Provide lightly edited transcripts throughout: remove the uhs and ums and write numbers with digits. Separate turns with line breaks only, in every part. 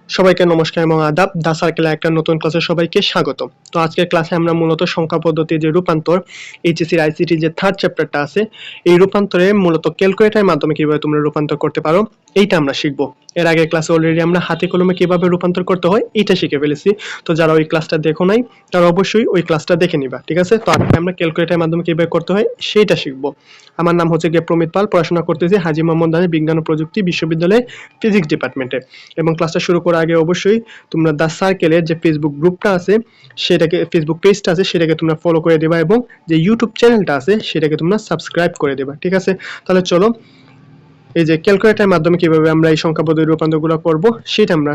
সবাইকে নমস্কার এবং আদাব। দা সার্কেলে একটা নতুন ক্লাসে সবাইকে স্বাগত। তো আজকের ক্লাসে আমরা মূলত সংখ্যা পদ্ধতির যে রূপান্তর, এইচএসসি আইসিটি যে থার্ড চ্যাপ্টারটা আছে, এই রূপান্তরে মূলত ক্যালকুলেটরের মাধ্যমে কিভাবে তোমরা রূপান্তর করতে পারো এইটা আমরা শিখবো। এর আগে ক্লাসে অলরেডি আমরা হাতে কলমে কিভাবে রূপান্তর করতে হয় এইটা শিখে ফেলেছি। তো যারা ওই ক্লাসটা দেখো নাই তারা অবশ্যই ওই ক্লাসটা দেখে নিবা, ঠিক আছে? তো আজকে আমরা ক্যালকুলেটরের মাধ্যমে কিভাবে করতে হয় সেইটা শিখবো। আমার নাম হচ্ছে গিয়ে প্রমিত পাল, পড়াশোনা করতেছি হাজী মোহাম্মদ আলী বিজ্ঞান ও প্রযুক্তি বিশ্ববিদ্যালয়ে ফিজিক্স ডিপার্টমেন্টে। এবং ক্লাসটা শুরু করার আগে অবশ্যই তোমরা দা সার্কেলের যে ফেসবুক গ্রুপটা আছে সেটাকে, ফেসবুক পেজটা আছে সেটাকে তোমরা ফলো করে দেবা, এবং যে ইউটিউব চ্যানেলটা আছে সেটাকে তোমরা সাবস্ক্রাইব করে দেবা, ঠিক আছে? তাহলে চলো এই যে ক্যালকুলেটরের মাধ্যমে কিভাবে আমরা এই সংখ্যা পদ্ধতির রূপান্তরগুলো করব সেটা আমরা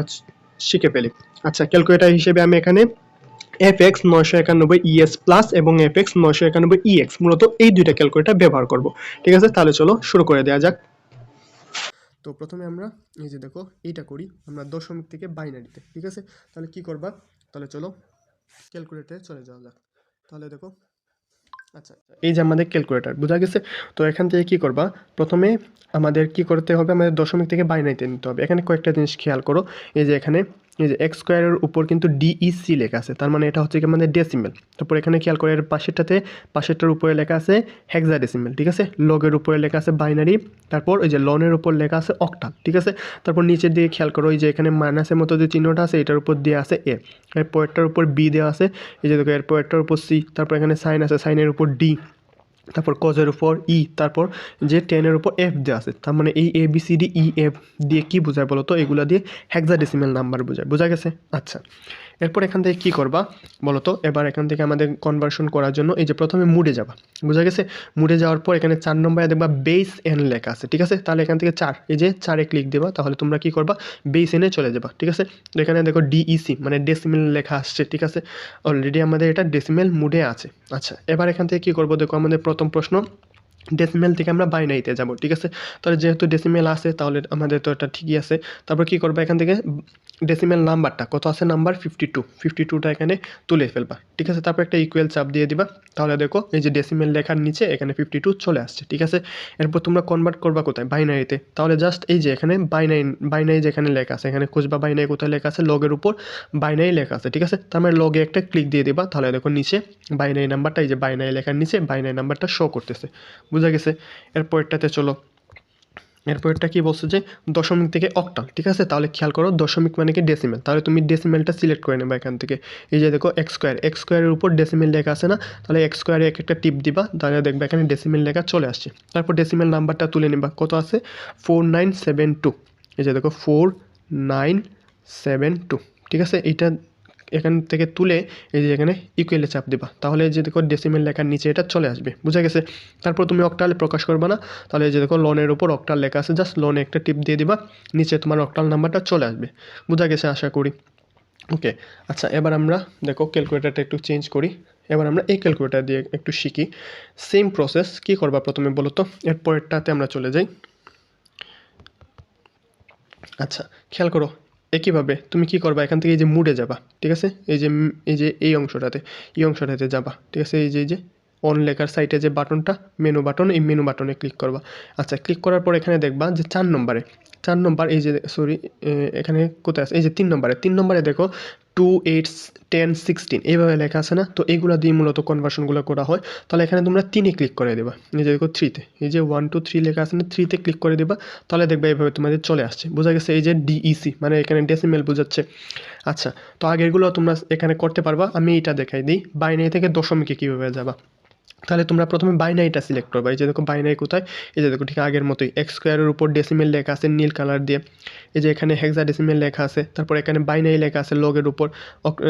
শিখে ফেলি। আচ্ছা, ক্যালকুলেটর হিসেবে আমি এখানে fx 991 es প্লাস এবং fx 991 ex মূলত এই দুইটা ক্যালকুলেটর ব্যবহার করব, ঠিক আছে? তাহলে চলো শুরু করে দেওয়া যাক। তো প্রথমে আমরা এই যে দেখো এইটা করি আমরা দশমিক থেকে বাইনারিতে, ঠিক আছে? তাহলে কি করবা, তাহলে চলো ক্যালকুলেটরে চলে যাওয়া যাক। তাহলে দেখো, আচ্ছা এই যে আমাদের ক্যালকুলেটর বোঝা গেছে। তো এখান থেকে কি করবা, প্রথমে আমাদের কি করতে হবে, আমাদের দশমিক থেকে বাইনারিতে নিতে হবে। এখানে কয়েকটা জিনিস খেয়াল করো, এই যে এখানে এই যে এক্স স্কোয়ারের উপর কিন্তু ডিইসি লেখা আছে, তার মানে এটা হচ্ছে কি আমাদের ডেসিমেল। তারপর এখানে খেয়াল করে এর পাশেরটার উপরে লেখা আছে হেক্সাডেসিমেল, ঠিক আছে? লগের উপরে লেখা আছে বাইনারি, তারপর ওই যে লনের উপর লেখা আছে অক্টাল, ঠিক আছে? তারপর নিচের দিকে খেয়াল করো, এই যে এখানে মাইনাসের মতো যে চিহ্নটা আছে এটার উপর দেওয়া আছে এ, এর পরেরটার উপর বি দেওয়া আছে, এই যে দেখো এর পরেরটার উপর সি, তারপর এখানে সাইন আছে, সাইনের উপর ডি, তারপর কজের উপর ই, তারপর যে টেনের উপর এফ দেওয়া আছে। তার মানে এই A B C D E F দিয়ে কি বোঝায় বলো তো, এগুলা দিয়ে হেক্সাডেসিমেল নাম্বার বোঝায়, বোঝা গেছে? আচ্ছা, এরপর এখান থেকে কি করবা বলো তো, এবার এখান থেকে আমাদের কনভার্সন করার জন্য এই যে প্রথমে মুডে যাবা, বোঝা গেছে? মুডে যাওয়ার পর এখানে 4 নম্বরে দেখবা বেস এন লেখা আছে, ঠিক আছে? তাহলে এখান থেকে 4, এই যে 4-এ ক্লিক দেবা, তাহলে তোমরা কি করবা, বেস এনে চলে যাবা, ঠিক আছে? তো এখানে দেখো ডিইসি মানে ডেসিমেল লেখা আসছে, ঠিক আছে? অলরেডি আমাদের এটা ডেসিমেল মুডে আছে। আচ্ছা, এবার এখান থেকে কি করবো, দেখো আমাদের প্রথম প্রশ্ন, ডেসিমেল থেকে আমরা বাইনারিতে যাব, ঠিক আছে? তাহলে যেহেতু ডেসিমেল আছে তাহলে আমাদের তো এটা ঠিকই আছে। তারপর কি করবা, এখান থেকে ডেসিমেল নাম্বারটা কত আছে, নাম্বার 52টা এখানে তুলে ফেলবা, ঠিক আছে? তারপর একটা ইকুয়াল চাপ দিয়ে দিবা, তাহলে দেখো এই যে ডেসিমেল লেখার নিচে এখানে 52 চলে আসছে, ঠিক আছে? এরপর তোমরা কনভার্ট করবা কোথায়, বাইনারিতে। তাহলে জাস্ট এই যে এখানে বাইনারি যেখানে লেখা আছে এখানে খুঁজবা, বাইনারি কোথায় লেখা আছে, লগের উপর বাইনারি লেখা আছে, ঠিক আছে? তার মানে লগে একটা ক্লিক দিয়ে দিবা, তাহলে দেখো নিচে বাইনারি নাম্বারটা, এই যে বাইনারি লেখার নিচে বাইনারি নাম্বারটা শো করতেছে, বোঝা গেছে? এরপরটাতে চলো, এরপরটা কি বলছে যে দশমিক থেকে অক্টাল, ঠিক আছে? তাহলে খেয়াল করো দশমিক মানে কি ডেসিমেল, তাহলে তুমি ডেসিমেলটা সিলেক্ট করে নেবা এখান থেকে। এই যে দেখো এক্স স্কোয়ারের উপর ডেসিমেল লেখা আছে না, তাহলে এক্স স্কোয়ারে একটা টিপ দিবা, তাহলে দেখবে এখানে ডেসিমেল লেখা চলে আসছে। তারপর ডেসিমেল নাম্বারটা তুলে নিবা, কত আছে, 4972, এই যে দেখো 4972, ঠিক আছে? এইটা এখান থেকে তুলে এই যে এখানে ইকুয়ালে চাপ দিবা, তাহলে যে দেখো ডেসিমেল লেখার নিচে এটা চলে আসবে, বুঝা গেছে? তারপর তুমি অক্টালে প্রকাশ করবা না, তাহলে এই যে দেখো লনের উপর অক্টাল লেখা আছে, জাস্ট লনে একটা টিপ দিয়ে দিবা, নিচে তোমার অক্টাল নাম্বারটা চলে আসবে, বুঝা গেছে আশা করি? ওকে। আচ্ছা, এবার আমরা দেখো ক্যালকুলেটারটা একটু চেঞ্জ করি, এবার আমরা এই ক্যালকুলেটার দিয়ে একটু শিখি। সেম প্রসেস কি করবা প্রথমে বলো তো, এর পরেরটাতে আমরা চলে যাই। আচ্ছা, খেয়াল করো, একইভাবে তুমি কি করবা, এখান থেকে এই যে মুডে যাবা, ঠিক আছে? এই অংশটাতে যাবা, ঠিক আছে? এই যে অন লেখার সাইডে যে বাটনটা, মেনু বাটন, এই মেনু বাটনে ক্লিক করবা। আচ্ছা, ক্লিক করার পর এখানে দেখবা যে 4 নম্বর, এই যে সরি, এখানে কোথায় আছে, এই যে 3 নম্বরে দেখো 2 8 10 16 এইভাবে লেখা আছে না, তো এইগুলো দিয়ে মূলত কনভার্সনগুলো করা হয়। তাহলে এখানে তোমরা 3-এ ক্লিক করে দেবা, এই যে দেখো 3-তে, এই যে 1 2 3 লেখা আছে না, 3-তে ক্লিক করে দেবা, তাহলে দেখবে এইভাবে তোমাদের চলে আসছে, বোঝা গেছে? এই যে ডিইসি মানে এখানে ডেসিমেল বোঝাচ্ছে। আচ্ছা, তো আগেরগুলো তোমরা এখানে করতে পারবা, আমি এটা দেখাই দিই, বাইনারি থেকে দশমিকে কীভাবে যাবা। তাহলে তোমরা প্রথমে বাইনারিটা সিলেক্ট করবা, এই যে দেখো বাইনারি কোথায়, এই যে দেখো ঠিক আগের মতোই এক্স স্কোয়ারের উপর ডেসিমেল লেখা আছে নীল কালার দিয়ে, এই যে এখানে হেক্সাডেসিমেল লেখা আছে, তারপর এখানে বাইনারি লেখা আছে লগের উপর,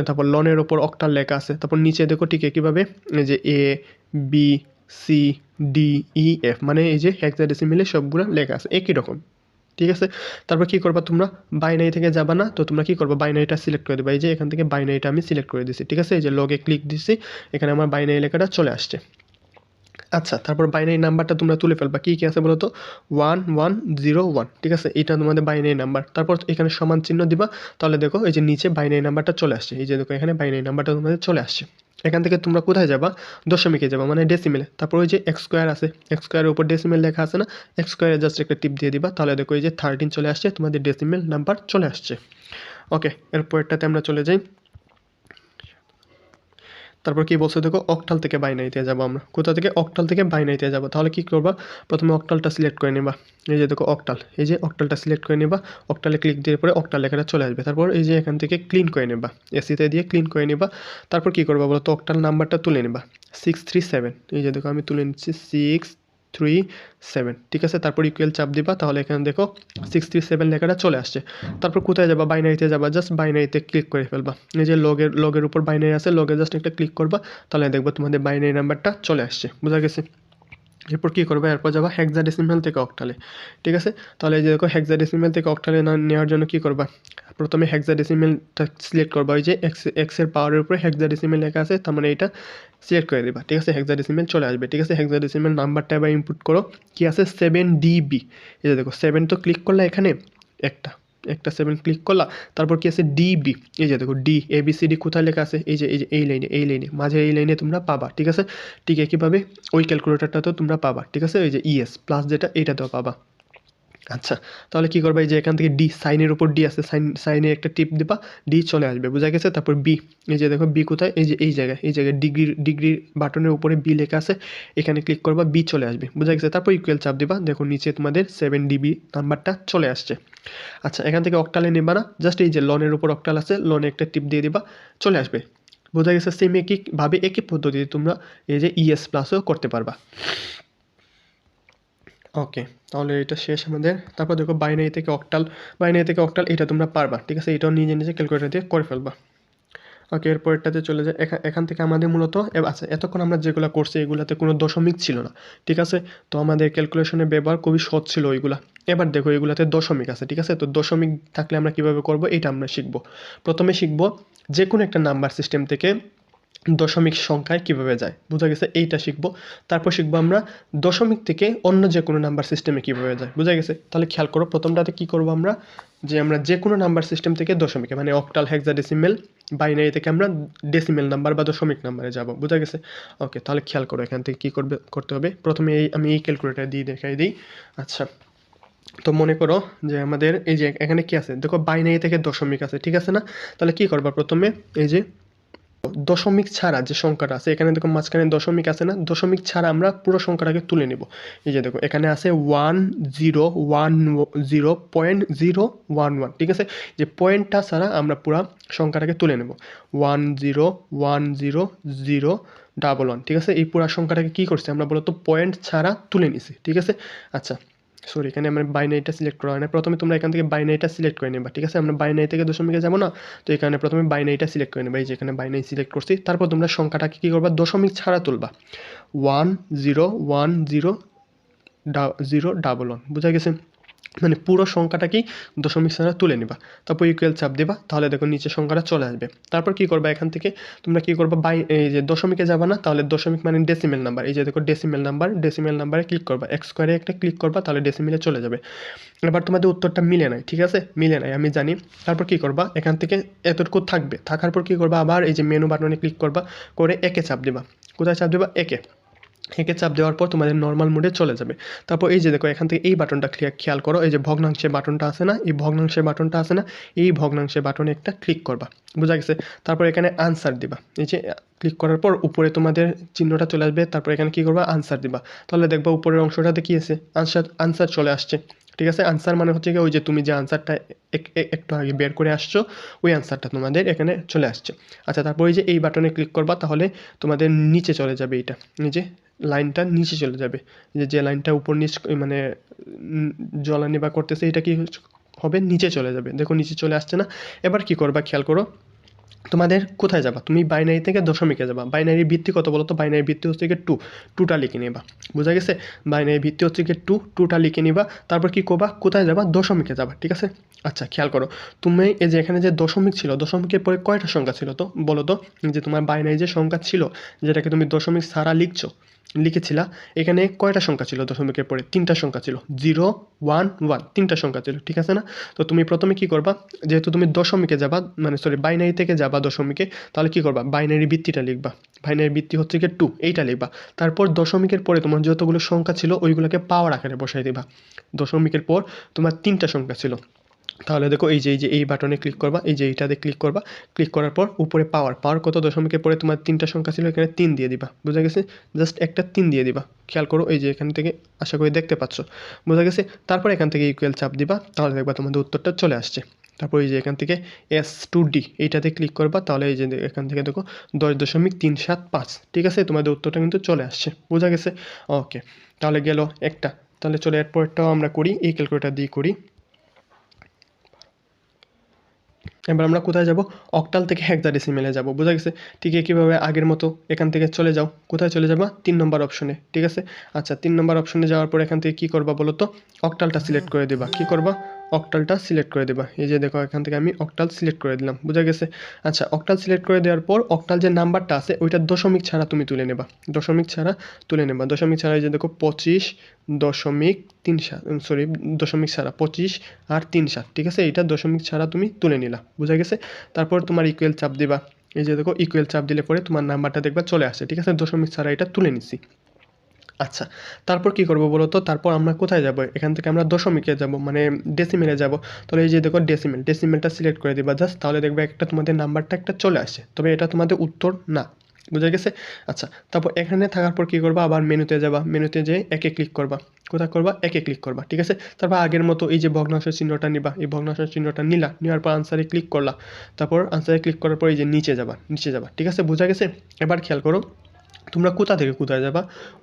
তারপর লনের উপর অক্টাল লেখা আছে, তারপর নিচে দেখো ঠিক একইভাবে এই যে A B C D E F মানে এই যে হেক্সাডেসিমেলে সবগুলো লেখা আছে একই রকম, ঠিক আছে? তারপর কি করবা, তোমরা বাইনারি থেকে যাবা না, তো তোমরা কি করবা, বাইনারিটা সিলেক্ট করে দেবা, এই যে এখান থেকে বাইনারিটা আমি সিলেক্ট করে দিছি, ঠিক আছে? এই যে লগে ক্লিক দিছি, এখানে আমার বাইনারি লেখাটা চলে আসছে। আচ্ছা, তারপর বাইনারি নাম্বারটা তোমরা তুলে ফেলবা, কী কী আছে বলো তো, 1101, ঠিক আছে? এটা তোমাদের বাইনারি নাম্বার। তারপর এখানে সমান চিহ্ন দিবা, তাহলে দেখো এই যে নিচে বাইনারি নাম্বারটা চলে আসছে, এই যে দেখো এখানে বাইনারি নাম্বারটা তোমাদের চলে আসছে। এখান থেকে তোমরা কোথায় যাবা, দশমিকে যাবা মানে ডেসিমেলে। তারপর ওই যে এক্স স্কোয়ার আছে, এক্স স্কোয়ারের উপর ডেসিমেল লেখা আছে না, এক্স স্কোয়ারে জাস্ট একটা টিপ দিয়ে দিবা, তাহলে দেখো এই যে 13 চলে আসছে, তোমাদের ডেসিমেল নাম্বার চলে আসছে। ওকে, এরপরটাতে আমরা চলে যাই। তারপর কি বলছে দেখো, অক্টাল থেকে বাইনারিতে যাবো আমরা। কোথা থেকে? অক্টাল থেকে বাইনারিতে যাবো। তাহলে কি করবা, প্রথমে অক্টালটা সিলেক্ট করে নেবা। এই যে দেখো অক্টাল, এই যে অক্টালটা সিলেক্ট করে নেবা। অক্টালে ক্লিক দিয়ে পরে অক্টাল লেখাটা চলে আসবে। তারপর এই যে এখান থেকে ক্লিন করে নেবা, এসিতে দিয়ে ক্লিন করে নেবা। তারপর কি করবা বলো তো, অক্টাল নাম্বারটা তুলে নেবা 637। এই যে দেখো আমি তুলে নিচ্ছি 637, ঠিক আছে। তারপর ইকুয়াল চাপ দিবা, তাহলে এখানে দেখো 637 লেখাটা চলে আসছে। তারপর কোথায় যাবা, বাইনারিতে যাবা, জাস্ট বাইনারিতে ক্লিক করে ফেলবা। এই যে লগের উপর বাইনারি আছে, লগে জাস্ট একটা ক্লিক করবা, তাহলে দেখবা তোমাদের বাইনারি নাম্বারটা চলে আসছে। বোঝা গেছে? এরপর কী করবে, এরপর যাবা হেক্সাডেসিমাল থেকে অক্টালে, ঠিক আছে। তাহলে এই যে দেখো হেক্সাডেসিমাল থেকে অক্টালে নেওয়ার জন্য কী করবা, প্রথমে হেক্সাডেসিমালটা সিলেক্ট করবা। ওই যে এক্সের পাওয়ারের উপরে হেক্সাডেসিমাল লেখা আছে, তার মানে এটা সিলেক্ট করে দিবা, ঠিক আছে। হেক্সাডেসিমাল চলে আসবে, ঠিক আছে। হেক্সাডেসিমাল নাম্বারটা এবার ইনপুট করো, কি আছে 7DB। এই যে দেখো 7 তো ক্লিক করলে এখানে একটা 7 ক্লিক করলা, তারপর কি আছে ডিবি। এই যে দেখো ডি ABCD কোথায় লেখা আছে, এই যে এই লাইনে মাঝের এই লাইনে তোমরা পাবা, ঠিক আছে। ঠিক একইভাবে ওই ক্যালকুলেটরটাতেও তোমরা পাবা, ঠিক আছে। ওই যে ইএস প্লাস যেটা, এইটাতেও পাবা। আচ্ছা, তাহলে কি করবা, এই যে এখান থেকে ডি, সাইনের উপর ডি আছে, সাইনে একটা টিপ দিবা, ডি চলে আসবে, বোঝা গেছে। তারপর বি, এই যে দেখো বি কোথায়, এই যে এই জায়গায় ডিগ্রি বাটনের উপরে বি লেখা আছে, এখানে ক্লিক করবা, বি চলে আসবে, বোঝা গেছে। তারপর ইকুয়াল চাপ দিবা, দেখো নিচে তোমাদের 7DB নাম্বারটা চলে আসছে। আচ্ছা, এখান থেকে অক্টালে নেবা না, জাস্ট এই যে লনের উপর অক্টাল আছে, লনে একটা টিপ দিয়ে দিবা, চলে আসবে, বোঝা গেছে। সেম একইভাবে একই পদ্ধতিতে তোমরা এই যে ইএস প্লাসও করতে পারবা। ওকে, তাহলে এটা শেষ আমাদের। তারপর দেখো বাইনারি থেকে অক্টাল এটা তোমরা পারবা, ঠিক আছে। এটাও নিজে ক্যালকুলেটর দিয়ে করে ফেলবা। ওকে, এরপরটাতে চলে যায়। এখান থেকে আমাদের মূলত আচ্ছা, এতক্ষণ আমরা যেগুলো করছি এগুলাতে কোনো দশমিক ছিল না, ঠিক আছে। তো আমাদের ক্যালকুলেশনের ব্যবহার খুবই সহজ ছিল ওইগুলা। এবার দেখো এগুলাতে দশমিক আছে, ঠিক আছে। তো দশমিক থাকলে আমরা কীভাবে করব, এটা আমরা শিখব। প্রথমে শিখব যে কোনো একটা নাম্বার সিস্টেম থেকে দশমিক সংখ্যায় কিভাবে যায়, বোঝা গেছে, এইটা শিখবো। তারপর শিখবো আমরা দশমিক থেকে অন্য যে কোনো নাম্বার সিস্টেমে কিভাবে যায়, বোঝা গেছে। তাহলে খেয়াল করো, প্রথমটাতে কি করবো আমরা, যে আমরা যে কোনো নাম্বার সিস্টেম থেকে দশমিকে, মানে অক্টাল, হেক্সাডেসিমেল, বাইনারি থেকে আমরা ডেসিমেল নাম্বার বা দশমিক নাম্বারে যাব, বোঝা গেছে। ওকে, তাহলে খেয়াল করো এখান থেকে কী করতে হবে। প্রথমে আমি এই ক্যালকুলেটর দিয়ে দেখাই দিই। আচ্ছা, তো মনে করো যে আমাদের এই যে এখানে কি আছে দেখো, বাইনারি থেকে দশমিক আছে, ঠিক আছে না। তাহলে কি করবা, প্রথমে এই যে দশমিক ছাড়া যে সংখ্যাটা আছে, এখানে দেখো মাঝখানে দশমিক আছে না, দশমিক ছাড়া আমরা পুরো সংখ্যাটাকে তুলে নেব। এই যে দেখো এখানে আছে 1010.011, ঠিক আছে। যে পয়েন্টটা ছাড়া আমরা পুরো সংখ্যাটাকে তুলে নেব, 1010.011, ঠিক আছে। এই পুরো সংখ্যাটাকে কি করছে আমরা বলতো, পয়েন্ট ছাড়া তুলে নিছি, ঠিক আছে। আচ্ছা, সরি, এখানে আমরা বাইনারিটা সিলেক্ট করা হয় না। প্রথমে তোমরা এখান থেকে বাইনারিটা সিলেক্ট করে নেবা, ঠিক আছে। আমরা বাইনারি থেকে দশমিকে যাবো না, তো এখানে প্রথমে বাইনারিটা সিলেক্ট করে নেবা। এই যে এখানে বাইনারি সিলেক্ট করছি, তারপর তোমরা সংখ্যাটাকে কী করবা, দশমিক ছাড়া তুলবা, 1010.011, বোঝা গেছে। মানে পুরো সংখ্যাটাকেই দশমিক ছাড়া তুলে নিবা, তারপর ইকুয়াল চাপ দিবা, তাহলে দেখো নিচে সংখ্যাটা চলে আসবে। তারপর কি করবা, এখান থেকে তোমরা কি করবা, এই যে দশমিকে যাবা না, তাহলে দশমিক মানে ডেসিমেল নাম্বার, এই যে দেখো ডেসিমেল নাম্বারে ক্লিক করবা, এক্স স্কোয়ারে একটা ক্লিক করবা, তাহলে ডেসিমেলে চলে যাবে। এবার তোমাদের উত্তরটা মিলে নাই, ঠিক আছে, মিলে নাই আমি জানি। তারপর কি করবা, এখান থেকে এতটুকু থাকবে, থাকার পর কি করবা, আবার এই যে মেনু বাটনে ক্লিক করবা, করে একে চাপ দিবা। কোথায় চাপ দিবা, একে চাপ দেওয়ার পর তোমাদের নর্মাল মোডে চলে যাবে। তারপর এই যে দেখো এখান থেকে এই বাটনটা খেয়াল করো, এই যে ভগ্নাংশের বাটনটা আছে না, এই ভগ্নাংশের বাটনে একটা ক্লিক করবা, বোঝা গেছে। তারপর এখানে আনসার দিবা, এই যে ক্লিক করার পর উপরে তোমাদের চিহ্নটা চলে আসবে, তারপর এখানে কি করবা, আনসার দিবা, তাহলে দেখবা উপরের অংশটাতে কি আছে, আনসার চলে আসছে, ঠিক আছে। আনসার মানে হচ্ছে কি, ওই যে তুমি যে আনসারটা একটু আগে বের করে আসছো, ওই আনসারটা তোমাদের এখানে চলে আসছে। আচ্ছা, তারপর এই যে এই বাটনে ক্লিক করবা, তাহলে তোমাদের নিচে চলে যাবে, এইটা নিচে লাইনটা নিচে চলে যাবে, যে লাইনটা উপর নিচ মানে জ্বলানি বা করতেছে, এটা কি হবে, নিচে চলে যাবে। দেখো নিচে চলে আসছে না। এবার কি করবা, খেয়াল করো, তোমাদের কোথায় যাবা, তুমি বাইনারি থেকে দশমিকে যাবা। বাইনারির ভিত্তি কত বলো তো, বাইনারির ভিত্তি হচ্ছে কি টুটা লিখে নেবা, বোঝা গেছে। বাইনারির ভিত্তি হচ্ছে কি টুটা লিখে নিবা। তারপর কি করবা, কোথায় যাবা, দশমিকে যাবা, ঠিক আছে। আচ্ছা, খেয়াল করো, তুমি এই যে এখানে যে দশমিক ছিল, দশমিকের পরে কয়টা সংখ্যা ছিল তো বলো তো, যে তোমার বাইনারি যে সংখ্যা ছিল, যেটাকে তুমি দশমিক ছাড়া লিখেছিলা, এখানে কয়টা সংখ্যা ছিল দশমিকের পরে, তিনটা সংখ্যা ছিল, 0 1 1, তিনটা সংখ্যা ছিল, ঠিক আছে না। তো তুমি প্রথমে কি করবা, যেহেতু তুমি দশমিকে যাবা, মানে সরি বাইনারি থেকে যাবা দশমিকে, তাহলে কি করবা, বাইনারি ভিত্তিটা লিখবা, বাইনারি ভিত্তি হচ্ছে কি 2, এইটা লিখবা। তারপর দশমিকের পরে তোমার যতগুলো সংখ্যা ছিল ওইগুলোকে পাওয়ার আকারে বসাই দিবা। দশমিকের পর তোমার তিনটা সংখ্যা ছিল, তাহলে দেখো এই যে এই বাটনে ক্লিক করবা, এই যে এইটাতে ক্লিক করবা, ক্লিক করার পর উপরে পাওয়ার কত দশমিকের পরে তোমার 3টা সংখ্যা ছিল, এখানে 3 দিয়ে দিবা, বোঝা গেছে? জাস্ট একটা 3 দিয়ে দিবা, খেয়াল করো এই যে এখান থেকে আশা করি দেখতে পাচ্ছ, বোঝা গেছে? তারপর এখান থেকে ইকুয়াল চাপ দিবা, তাহলে দেখবা তোমাদের উত্তরটা চলে আসছে। তারপর এই যে এখান থেকে S2D এইটাতে ক্লিক করবা, তাহলে এই যে এখান থেকে দেখো 10.375, ঠিক আছে? তোমাদের উত্তরটা কিন্তু চলে আসছে, বোঝা গেছে? ওকে, তাহলে গেল একটা। তাহলে চলো এরপরটাও আমরা করি, এই ক্যালকুলেটর দিয়ে করি। এবার আমরা কোথায় যাব? অক্টাল থেকে হেক্সাডেসিমেলে যাব, বোঝা গেছে? ঠিক একইভাবে আগের মতো এখান থেকে চলে যাও, কোথায় চলে যাবা? 3 নম্বর অপশনে, ঠিক আছে? আচ্ছা 3 নম্বর অপশনে যাওয়ার পর এখান থেকে কী করবা বলো তো? অক্টালটা সিলেক্ট করে দেবা। কী করবা? অক্টালটা সিলেক্ট করে দেবা। এই যে দেখো এখান থেকে আমি অক্টাল সিলেক্ট করে দিলাম, বোঝা গেছে? আচ্ছা অক্টাল সিলেক্ট করে দেওয়ার পর অক্টাল যে নাম্বারটা আছে ওইটা দশমিক ছাড়া তুমি তুলে নেবা, দশমিক ছাড়া তুলে নেবা। দশমিক ছাড়া এই যে দেখো 25.37, সরি দশমিক ছাড়া 25 আর 37, ঠিক আছে? এইটা দশমিক ছাড়া তুমি তুলে নিলা, বোঝা গেছে? তারপর তোমার ইকুয়াল চাপ দিবা, এই যে দেখো ইকুয়াল চাপ দিলে পরে তোমার নাম্বারটা দেখবা চলে আসে, ঠিক আছে? দশমিক ছাড়া এটা তুলে নিছি। আচ্ছা তারপর কি করব বলো তো? তারপর আমরা কোথায় যাব? এখান থেকে আমরা দশমিকে যাব, মানে ডেসিমেলে যাব। তাহলে এই যে দেখো ডেসিমেলটা সিলেক্ট করে দিবা জাস্ট, তাহলে দেখবে একটা তোমাদের নাম্বারটা একটা চলে আসে, তবে এটা তোমাদের উত্তর না, বোঝা গেছে? আচ্ছা তারপর এখানে থাকার পর কী করবা? আবার মেনুতে যাবা, মেনুতে যেয়ে একে ক্লিক করবা, কোথায় করবা? একে ক্লিক করবা, ঠিক আছে? তারপর আগের মতো এই যে ভগ্নাংশ চিহ্নটা নিবা, এই ভগ্নাংশ চিহ্নটা নিলা, নেওয়ার পর আনসারে ক্লিক করলা, তারপর আনসারে ক্লিক করার পর এই যে নিচে যাবা, ঠিক আছে? বোঝা গেছে? এবার খেয়াল করো তোমরা কোথা থেকে কোথায় যাবা?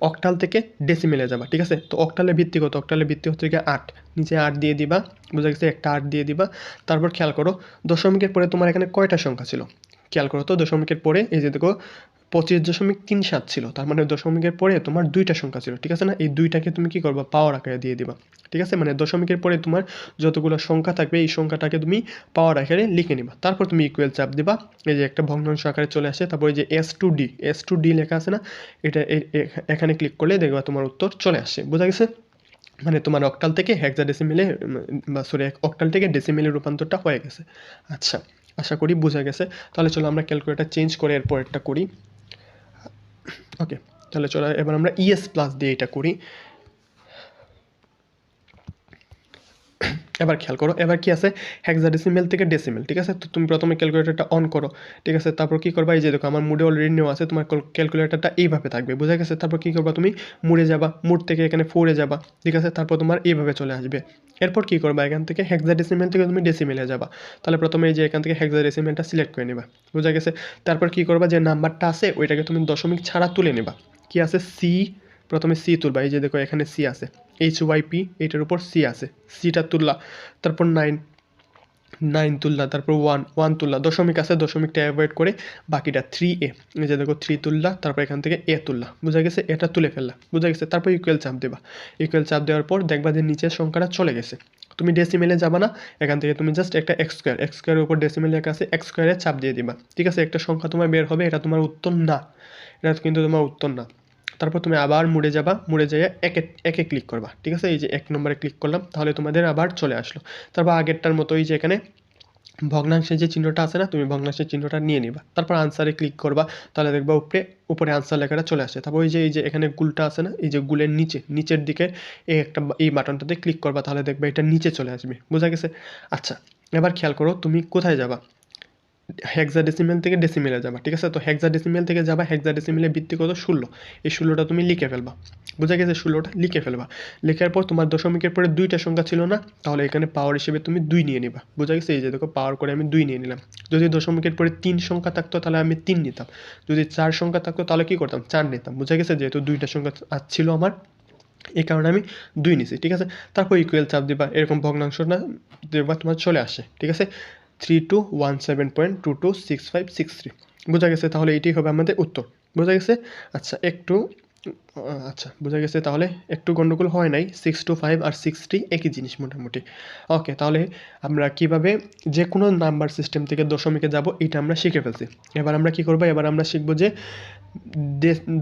অক্টাল থেকে ডেসিমেলে যাবা, ঠিক আছে? তো অক্টালের ভিত্তি কত? অক্টালের ভিত্তি হচ্ছে গিয়ে 8, নিচে 8 দিয়ে দিবা, বোঝা গেছে? একটা 8 দিয়ে দিবা। তারপর খেয়াল করো দশমিকের পরে তোমার এখানে কয়টা সংখ্যা ছিল? খেয়াল করো তো দশমিকের পরে এই যে দেখো 25.37 ছিল, তার মানে দশমিকের পরে তোমার 2টা সংখ্যা ছিল, ঠিক আছে না? এই 2টাকে তুমি কি করবা? পাওয়ার আকারে দিয়ে দিবা, ঠিক আছে? মানে দশমিকের পরে তোমার যতগুলো সংখ্যা থাকবে এই সংখ্যাটাকে তুমি পাওয়ার আকারে লিখে নিবা, তারপর তুমি ইকুয়াল চাপ দিবা, এই যে একটা ভগ্নাংশ আকারে চলে আসে, তারপর এই যে S2D লেখা আছে না, এটা এখানে ক্লিক করলে দেখবা তোমার উত্তর চলে আসে, বোঝা গেছে? মানে তোমার অক্টাল থেকে হেক্সাডেসিমেলে বা সরি অক্টাল থেকে ডেসিমেলে রূপান্তরটা হয়ে গেছে। আচ্ছা আশা করি বোঝা গেছে। তাহলে চলো আমরা ক্যালকুলেটর চেঞ্জ করে এরপরেরটা করি। ওকে, তাহলে চলো এবার আমরা ES প্লাস দিয়ে এটা করি। এবার খেয়াল করো, এবার কি আছে? হেক্সাডেসিমেল থেকে ডেসিমেল, ঠিক আছে? তো তুমি প্রথমে ক্যালকুলেটরটা অন করো, ঠিক আছে? তারপর কি করবা? এই যে দেখো আমার মুডে অলরেডি নেওয়া আছে, তোমার ক্যালকুলেটরটা এইভাবে থাকবে, বোঝা গেছে? তারপর কি করবা? তুমি মুডে যাবা, মুড থেকে এখানে 4-এ যাবা, ঠিক আছে? তারপর তোমার এইভাবে চলে আসবে। এরপর কি করবা? এখান থেকে হেক্সাডেসিমেল থেকে তুমি ডেসিমেলে যাবা, তাহলে প্রথমে এই যে এখান থেকে হেক্সাডেসিমেলটা সিলেক্ট করে নেবা, বোঝা গেছে? তারপর কি করবা? যে নাম্বারটা আছে ওইটাকে তুমি দশমিক ছাড়া তুলে নেবা। কি আছে? সি, প্রথমে সি তুলবা, এই যে দেখো এখানে সি আছে, HYP এইটার উপর সি আছে, সিটা তুললা, তারপর 9 তুললা, তারপর 1 তুললা, দশমিক আছে দশমিকটা অ্যাভয়েড করে বাকিটা 3A, এই যে দেখো 3 তুললা, তারপর এখান থেকে এ তুললা, বোঝা গেছে? এটা তুলে ফেললা, বোঝা গেছে? তারপর ইকুয়াল চাপ দেবা, ইকুয়াল চাপ দেওয়ার পর দেখবা যে নিচের সংখ্যাটা চলে গেছে। তুমি ডেসিমেলে যাবা না, এখান থেকে তুমি জাস্ট একটা এক্স স্কোয়ারের উপর ডেসিমেল লেখা আছে, এক্স স্কোয়ারে চাপ দিয়ে দিবা, ঠিক আছে? একটা সংখ্যা তোমার বের হবে, এটা তোমার উত্তর না, এটা কিন্তু তোমার উত্তর না। তারপর তুমি আবার মুড়ে যাবা, মুড়ে যেয়ে একে ক্লিক করবা, ঠিক আছে? এই যে 1 নম্বরে ক্লিক করলাম, তাহলে তোমাদের আবার চলে আসলো। তারপর আগেরটার মতো এই যে এখানে ভগ্নাংশের যে চিহ্নটা আছে না, তুমি ভগ্নাংশের চিহ্নটা নিয়ে নিবা, তারপর আনসারে ক্লিক করবা, তাহলে দেখবা উপরে আনসার লেখাটা চলে আসে। তারপর এই যে এখানে গুলটা আছে না, এই যে গুলের নিচের দিকে এই বাটনটাতে ক্লিক করবা, তাহলে দেখবা এটা নিচে চলে আসবে, বোঝা গেছে? আচ্ছা এবার খেয়াল করো তুমি কোথায় যাবা? হেক্সাডেসিমেল থেকে ডেসিমেলে যাবা, ঠিক আছে? তো হেক্সাডেসিমেল থেকে যাবা, হেক্সাডেসিমেলের ভিত্তি কত? 16, এই 16টা তুমি লিখে ফেলবা, বোঝা গেছে? 16টা লিখে ফেলবা, লেখার পর তোমার দশমিকের পরে 2টা সংখ্যা ছিল না, তাহলে এখানে পাওয়ার হিসেবে তুমি 2 নিয়ে নিবা, বোঝা গেছে? এই যে দেখো পাওয়ার করে আমি 2 নিয়ে নিলাম। যদি দশমিকের পরে 3 সংখ্যা থাকতো তাহলে আমি 3 নিতাম, যদি 4 সংখ্যা থাকতো তাহলে কি করতাম? 4 নিতাম, বোঝা গেছে? যেহেতু 2টা সংখ্যা ছিল আমার, এই কারণে আমি 2 নিছি, ঠিক আছে? তারপর ইকুয়াল চাপ দিবা, এরকম ভগ্নাংশ না দেখবা তোমার চলে আসে, ঠিক আছে? 3217.226563, বোঝা গেছে? তাহলে এটাই হবে আমাদের উত্তর, বোঝা গেছে? আচ্ছা আচ্ছা বোঝা গেছে, তাহলে একটু গন্ডগোল হয় নাই, 625 আর 60 একই জিনিস মোটামুটি। ওকে, তাহলে আমরা কিভাবে যে কোনো নাম্বার সিস্টেম থেকে দশমিকে যাব এটা আমরা শিখে ফেলছি। এবার আমরা কি করবো? এবার আমরা শিখবো যে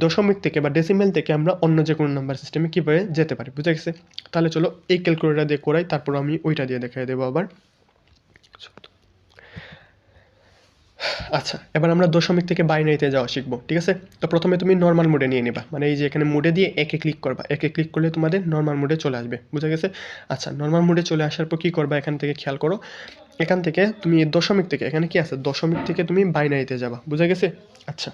দশমিক থেকে বা ডেসিমেল থেকে আমরা অন্য যে কোনো নাম্বার সিস্টেমে কীভাবে যেতে পারি, বুঝা গেছে? তাহলে চলো এই ক্যালকুলেটর দিয়ে করাই, তারপর আমি ওইটা দিয়ে দেখাই দেবো আবার। আচ্ছা, এবার আমরা দশমিক থেকে বাইনারিতে যাওয়া শিখবো, ঠিক আছে? তো প্রথমে তুমি নর্মাল মোডে নিয়ে নিবা, মানে এই যে এখানে মোডে দিয়ে একে ক্লিক করবা, একে ক্লিক করলে তোমাদের নর্মাল মোডে চলে আসবে, বুঝা গেছে? আচ্ছা, নর্মাল মোডে চলে আসার পর কী করবা, এখান থেকে খেয়াল করো, এখান থেকে তুমি দশমিক থেকে, এখানে কি আছে, দশমিক থেকে তুমি বাইনারিতে যাবা, বুঝা গেছে? আচ্ছা,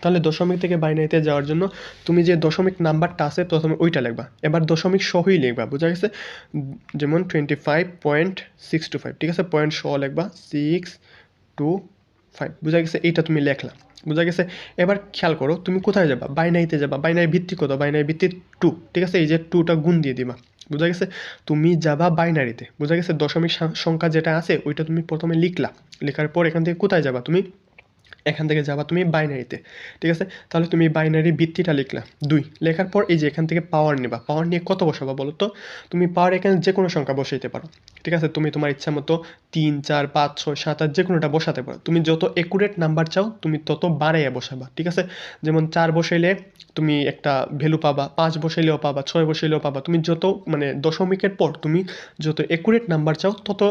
তাহলে দশমিক থেকে বাইনারিতে যাওয়ার জন্য তুমি যে দশমিক নাম্বারটা আছে প্রথমে ওইটা লিখবা, এবার দশমিক সহই লিখবা, বুঝা গেছে? যেমন 25.625, ঠিক আছে? পয়েন্ট সহ লিখবা 625, বুঝা গেছে? এইটা তুমি লেখলা, বুঝা গেছে? এবার খেয়াল করো তুমি কোথায় যাবা, বাইনারিতে যাবা, বাইনারি ভিত্তি কত, বাইনারি ভিত্তি 2, ঠিক আছে? এই যে 2টা গুণ দিয়ে দিবা, বুঝা গেছে? তুমি যাবা বাইনারিতে, বুঝা গেছে? দশমিক সংখ্যা যেটা আছে ওইটা তুমি প্রথমে লিখলা, লেখার পর এখান থেকে কোথায় যাবা, তুমি এখান থেকে যাবা তুমি বাইনারিতে, ঠিক আছে? তাহলে তুমি বাইনারি ভিত্তিটা লিখলা 2, লেখার পর এই যে এখান থেকে পাওয়ার নেবা, পাওয়ার নিয়ে কত বসাবা বলো তো? তুমি পাওয়ার এখানে যে কোনো সংখ্যা বসাইতে পারো, ঠিক আছে? তুমি তোমার ইচ্ছা মতো 3, 4, 5, 6, 7, 8 যে কোনোটা বসাতে পারো, তুমি যত একুরেট নাম্বার চাও তুমি তত বাড়াইয়া বসাবা, ঠিক আছে? যেমন 4 বসাইলে তুমি একটা ভ্যালু পাবা, 5 বসাইলেও পাবা, 6 বসাইলেও পাবা, তুমি যত মানে দশমিকের পর তুমি যত একুরেট নাম্বার চাও তত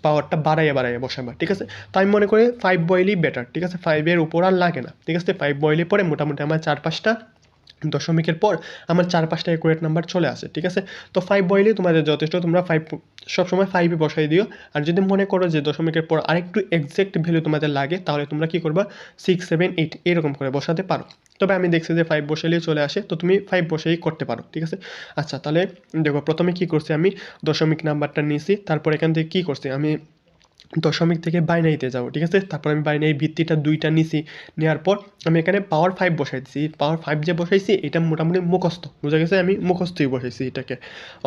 পাওয়ারটা বাড়াইয়া বসাবা, ঠিক আছে? তো আমি মনে করি 5 বয়েলই বেটার, ঠিক আছে? 5-এর উপর আর লাগে না, ঠিক আছে? 5 বয়েলে পরে মোটামুটি আমার 4-5টা দশমিকের পর আমার 4-5টা একুরেট নাম্বার চলে আসে, ঠিক আছে? তো 5 বয়েলেই তোমাদের যথেষ্ট, তোমরা 5 সবসময় 5ই বসাই দিও। আর যদি মনে করো যে দশমিকের পর আরেকটু এক্সাক্ট ভ্যালু তোমাদের লাগে তাহলে তোমরা কী করবা, 6, 7, 8 এরকম করে বসাতে পারো। তবে আমি দেখছি যে 5 বসাইলেই চলে আসে, তো তুমি 5 বসেই করতে পারো, ঠিক আছে? আচ্ছা, তাহলে দেখো প্রথমে কী করছি, আমি দশমিক নাম্বারটা নিয়েছি, তারপর এখান থেকে কী করছি, আমি দশমিক থেকে বাইনারিতে যাবো, ঠিক আছে? তারপর আমি বাইনারি ভিত্তিটা 2টা নিছি, নেওয়ার পর আমি এখানে পাওয়ার 5 বসাই দিছি, পাওয়ার 5 যে বসাইছি এটা মোটামুটি মুখস্থ, বুঝা গেছে? আমি মুখস্থই বসাইছি এটাকে,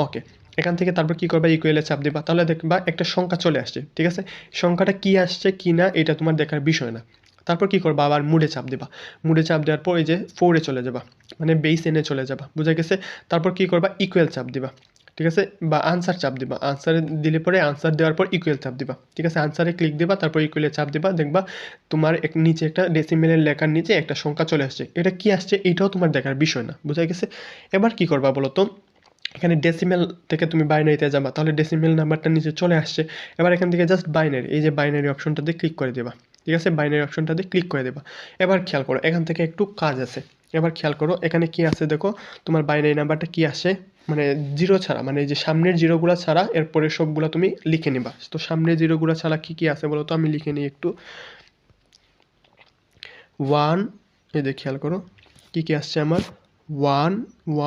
ওকে। এখান থেকে তারপর কী করবা, ইকুয়ালে চাপ দিবা, তাহলে দেখবা একটা সংখ্যা চলে আসছে, ঠিক আছে? সংখ্যাটা কী আসছে কি না এটা তোমার দেখার বিষয় না। তারপর কী করবা, আবার মুডে চাপ দিবা, মুডে চাপ দেওয়ার পর এই যে 4-এ চলে যাবা, মানে বেস এনে চলে যাবা, বুঝা গেছে? তারপর কী করবা, ইকুয়াল চাপ দিবা, ঠিক আছে? বা আনসার চাপ দিবা, আনসারে দিলে পরে আনসার দেওয়ার পর ইকুয়াল চাপ দিবা, ঠিক আছে? আনসারে ক্লিক দিবা, তারপর ইকুয়ালে চাপ দিবা, দেখবা তোমার নিচে একটা ডেসিমেলের লেখার নিচে একটা সংখ্যা চলে আসছে, এটা কি আসছে এইটাও তোমার দেখার বিষয় না, বুঝা গেছে? এবার কি করবা বলো তো, এখানে ডেসিমেল থেকে তুমি বাইনারিতে যাবা, তাহলে ডেসিমেল নাম্বারটা নিচে চলে আসছে, এবার এখান থেকে জাস্ট বাইনারি, এই যে বাইনারি অপশনটাতে ক্লিক করে দেবা, ঠিক আছে? বাইনারি অপশনটাতে ক্লিক করে দেবা। এবার খেয়াল করো এখান থেকে একটু কাজ আছে, এবার খেয়াল করো এখানে কি আছে দেখো, তোমার বাইনারি নাম্বারটা কি আসে, মানে জিরো ছাড়া, মানে এই যে সামনের জিরোগুলো ছাড়া এরপরে সবগুলো তুমি লিখে নিবা। তো সামনের জিরোগুলো ছাড়া কি কি আছে বলো তো, আমি লিখে নিই একটু। 1, এই যে খেয়াল করো কি কি আসছে আমার, 1,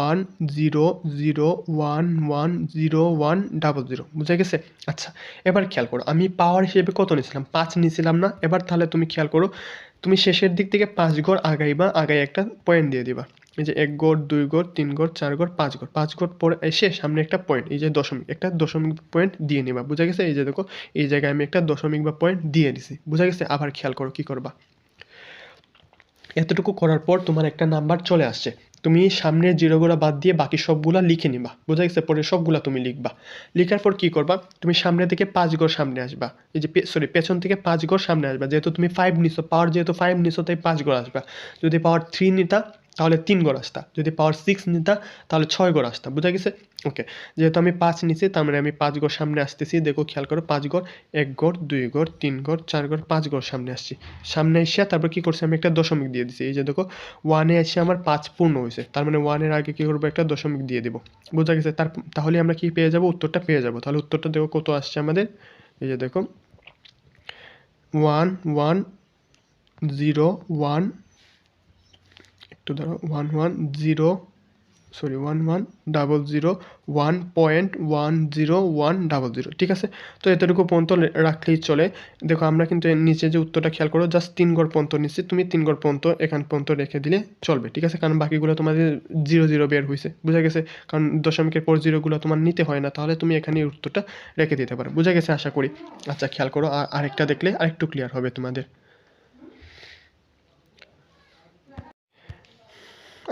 1, 0, 0, 1, 1, 0, 1, 00, বুঝা গেছে? আচ্ছা, এবার খেয়াল করো আমি পাওয়ার হিসেবে কত নিয়েছিলাম, 5 নিয়েছিলাম না? এবার তাহলে তুমি খেয়াল করো, তুমি শেষের দিক থেকে 5 ঘর আগাইবা, আগাই একটা পয়েন্ট দিয়ে দিবা, এই যে 1 ঘর, 2 ঘর, 3 ঘর, 4 ঘর, 5 ঘর, 5 ঘর পরে এসে সামনে একটা পয়েন্ট, এই যে দশমিক, একটা দশমিক পয়েন্ট দিয়ে নিবা, বুঝা গেছে? এই যে দেখো এই জায়গায় আমি একটা দশমিক বা পয়েন্ট দিয়ে দিছি, বুঝা গেছে? আবার খেয়াল করো কি করবা, এতটুকু করার পর তোমার একটা নাম্বার চলে আসছে, তুমি সামনের জিরোগুলো বাদ দিয়ে বাকি সবগুলা লিখে নিবা, বোঝা গেছে? পরে সবগুলা তুমি লিখবা, লেখার পর কি করবা, তুমি সামনে থেকে 5 ঘর সামনে আসবা, এই যে পেছন থেকে 5 ঘর সামনে আসবা, যেহেতু তুমি 5 নিছো, পাওয়ার যেহেতু 5 নিছো তাই 5 ঘর আসবা। যদি পাওয়ার 3 নিতা তাহলে 3 ঘর আসতা, যদি পাওয়ার 6 নিতা তাহলে 6 ঘর আসতা, বুঝা গেছে? ওকে, যেহেতু আমি 5 নিছি তার মানে আমি 5 ঘর সামনে আসতেছি, দেখো খেয়াল করো 5 ঘর, 1 ঘর, 2 ঘর, 3 ঘর, 4 ঘর, 5 ঘর সামনে আসছি, সামনে এসে তারপর কি করছি, আমি একটা দশমিক দিয়ে দিছি, এই যে দেখো 1-এ এসে আমার 5 পূর্ণ হয়েছে, তার মানে 1-এর আগে কি করবো, একটা দশমিক দিয়ে দেবো, বোঝা গেছে? তাহলে আমরা কি পেয়ে যাব, উত্তরটা পেয়ে যাব। তাহলে উত্তরটা দেখো কত আসছে আমাদের, এই যে দেখো 1, 1, 0, 1, একটু ধরো 1, 1, 0, সরি 1, 1, 0, 1.10100, ঠিক আছে? তো এতটুকু পর্যন্ত রাখলেই চলে। দেখো আমরা কিন্তু এর নিচে যে উত্তরটা খেয়াল করো, জাস্ট 3 ঘর পর্যন্ত নিচ্ছি, তুমি 3 ঘর পর্যন্ত এখান পর্যন্ত রেখে দিলে চলবে, ঠিক আছে? কারণ বাকিগুলো তোমাদের 0, 0 বের হয়েছে, বুঝা গেছে? কারণ দশমিকের পর জিরোগুলো তোমার নিতে হয় না, তাহলে তুমি এখানে উত্তরটা রেখে দিতে পারো, বুঝা গেছে আশা করি? আচ্ছা, খেয়াল করো আরেকটা দেখলে আরেকটু ক্লিয়ার হবে তোমাদের।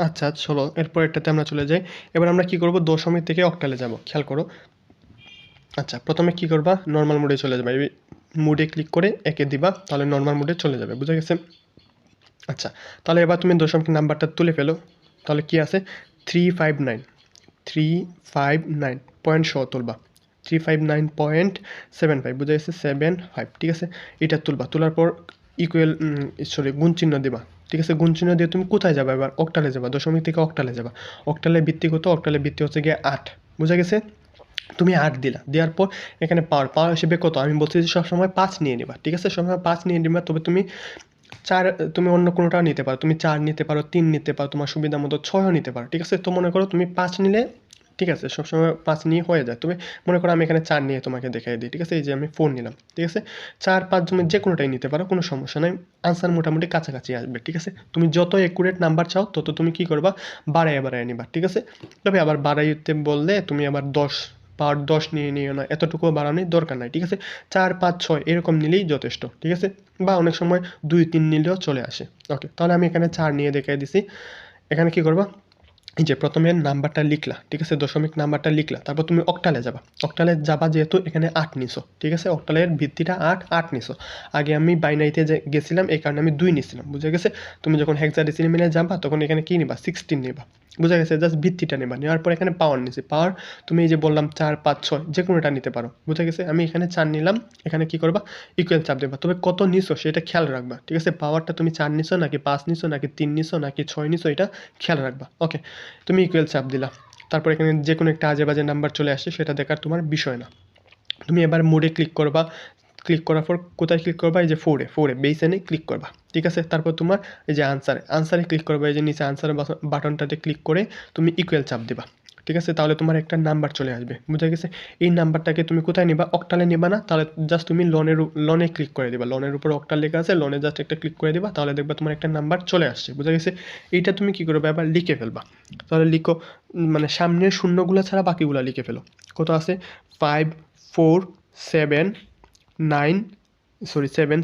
আচ্ছা চলো এরপর এটাতে আমরা চলে যাই। এবার আমরা কি করব, দশমিক থেকে অক্টালে যাব, খেয়াল করো। আচ্ছা, প্রথমে কি করবা, নর্মাল মোডে চলে যাবে, এই মোডে ক্লিক করে একে দিবা, তাহলে নর্মাল মোডে চলে যাবে, বুঝা গেছে? আচ্ছা, তাহলে এবার তুমি দশমিক নাম্বারটা তুলে ফেলো, তাহলে কি আছে, 359, 359 পয়েন্ট সহ তুলবা, 359.75, বুঝা গেছে? 75, ঠিক আছে? এটা তুলবা, তোলার পর ইকুয়াল গুণ চিহ্ন দিবা, ঠিক আছে? গুণ চিহ্ন দিয়ে তুমি কোথায় যাবা? এবার অক্টালে যাবা, দশমিক থেকে অক্টালে যাবা। অক্টালের ভিত্তি কত? অক্টালের ভিত্তি হচ্ছে গিয়ে 8, বুঝা গেছে? তুমি 8 দিলা, দেওয়ার পর এখানে পাওয়ার হিসেবে কত? আমি বলছি যে সবসময় 5 নিয়ে নিবা, ঠিক আছে? সবসময় 5 নিয়ে নিবা, তবে তুমি 4 তুমি অন্য কোনোটাও নিতে পারো, তুমি 4 নিতে পারো, 3 নিতে পারো, তোমার সুবিধা মতো 6ও নিতে পারো, ঠিক আছে? তো মনে করো তুমি 5 নিলে, ঠিক আছে, সবসময় 5 নিয়ে হয়ে যায়। তবে মনে করো আমি এখানে 4 নিয়ে তোমাকে দেখাই দিই, ঠিক আছে? এই যে আমি 4 নিলাম, ঠিক আছে? 4, 5 তুমি যে কোনোটাই নিতে পারো, কোনো সমস্যা নাই। আনসার মোটামুটি কাছাকাছি আসবে, ঠিক আছে? তুমি যত অ্যাকুরেট নাম্বার চাও তত তুমি কি করবা? বাড়াইয়া বাড়াইয়া নিবা, ঠিক আছে? তবে আবার বাড়াইতে বললে তুমি আবার 10 পাওয়ার 10 নিয়ে নিও না, এতটুকুও বাড়ানোর দরকার নাই, ঠিক আছে? 4, 5, 6 এরকম নিলেই যথেষ্ট, ঠিক আছে? বা অনেক সময় 2, 3 নিলেও চলে আসে। ওকে, তাহলে আমি এখানে 4 নিয়ে দেখাই দিছি। এখানে কি করবা? এই যে প্রথমে নাম্বারটা লিখলা, ঠিক আছে? দশমিক নাম্বারটা লিখলা, তারপর তুমি অক্টালে যাবা। অক্টালে যাবা যেহেতু এখানে 8 নিছো, ঠিক আছে? অক্টালের ভিত্তিটা 8 নিছো। আগে আমি বাইনারিতে গেছিলাম, এই কারণে আমি 2 নিছিলাম, বুঝা গেছে? তুমি যখন হেক্সাডেসিমেলে যাবা তখন এখানে কি নিবা? 16 নিবা, বুঝা গেছে? জাস্ট ভিত্তিটা নেবা, নেওয়ার পর এখানে পাওয়ার নিছি। পাওয়ার তুমি এই যে বললাম 4, 5, 6 যে কোনোটা নিতে পারো, বুঝা গেছে? আমি এখানে 4 নিলাম, এখানে কি করবা? ইকুয়াল চাপ দেবা, তবে কত নিছো সেটা খেয়াল রাখবা, ঠিক আছে? পাওয়ারটা তুমি 4 নিছো নাকি 5 নিছো নাকি 3 নিছো নাকি 6 নিছো, এটা খেয়াল রাখবা। ওকে, তুমি ইকুয়াল চাপ দিলা, তারপর এখানে যে কোনো একটা আজে বাজে নাম্বার চলে আসছে, সেটা দেখার তোমার বিষয় না। তুমি এবার মোডে ক্লিক করবা, ক্লিক করার পর কোথায় ক্লিক করবা? এই যে 4 বেসিনে ক্লিক করবা, ঠিক আছে? তারপর তোমার এই যে আনসারে ক্লিক করবা, এই যে নিচে আনসার বাটনটাতে ক্লিক করে তুমি ইকুয়াল চাপ দিবা, ঠিক আছে? তাহলে তোমার একটা নাম্বার চলে আসবে, বুঝা গেছে? এই নাম্বারটাকে তুমি কোথায় নিবা? অক্টালে নিবা না, তাহলে জাস্ট তুমি লনে ক্লিক করে দিবা। লনের উপর অক্টাল লেখা আছে, লনে জাস্ট একটা ক্লিক করে দিবা, তাহলে দেখবা তোমার একটা নাম্বার চলে আসছে, বুঝা গেছে? এইটা তুমি কি করবে? আবার লিখে ফেলবা। তাহলে লিখো, মানে সামনের শূন্যগুলো ছাড়া বাকিগুলো লিখে ফেলো। কত আছে? 5, 4, 7, 9, 7,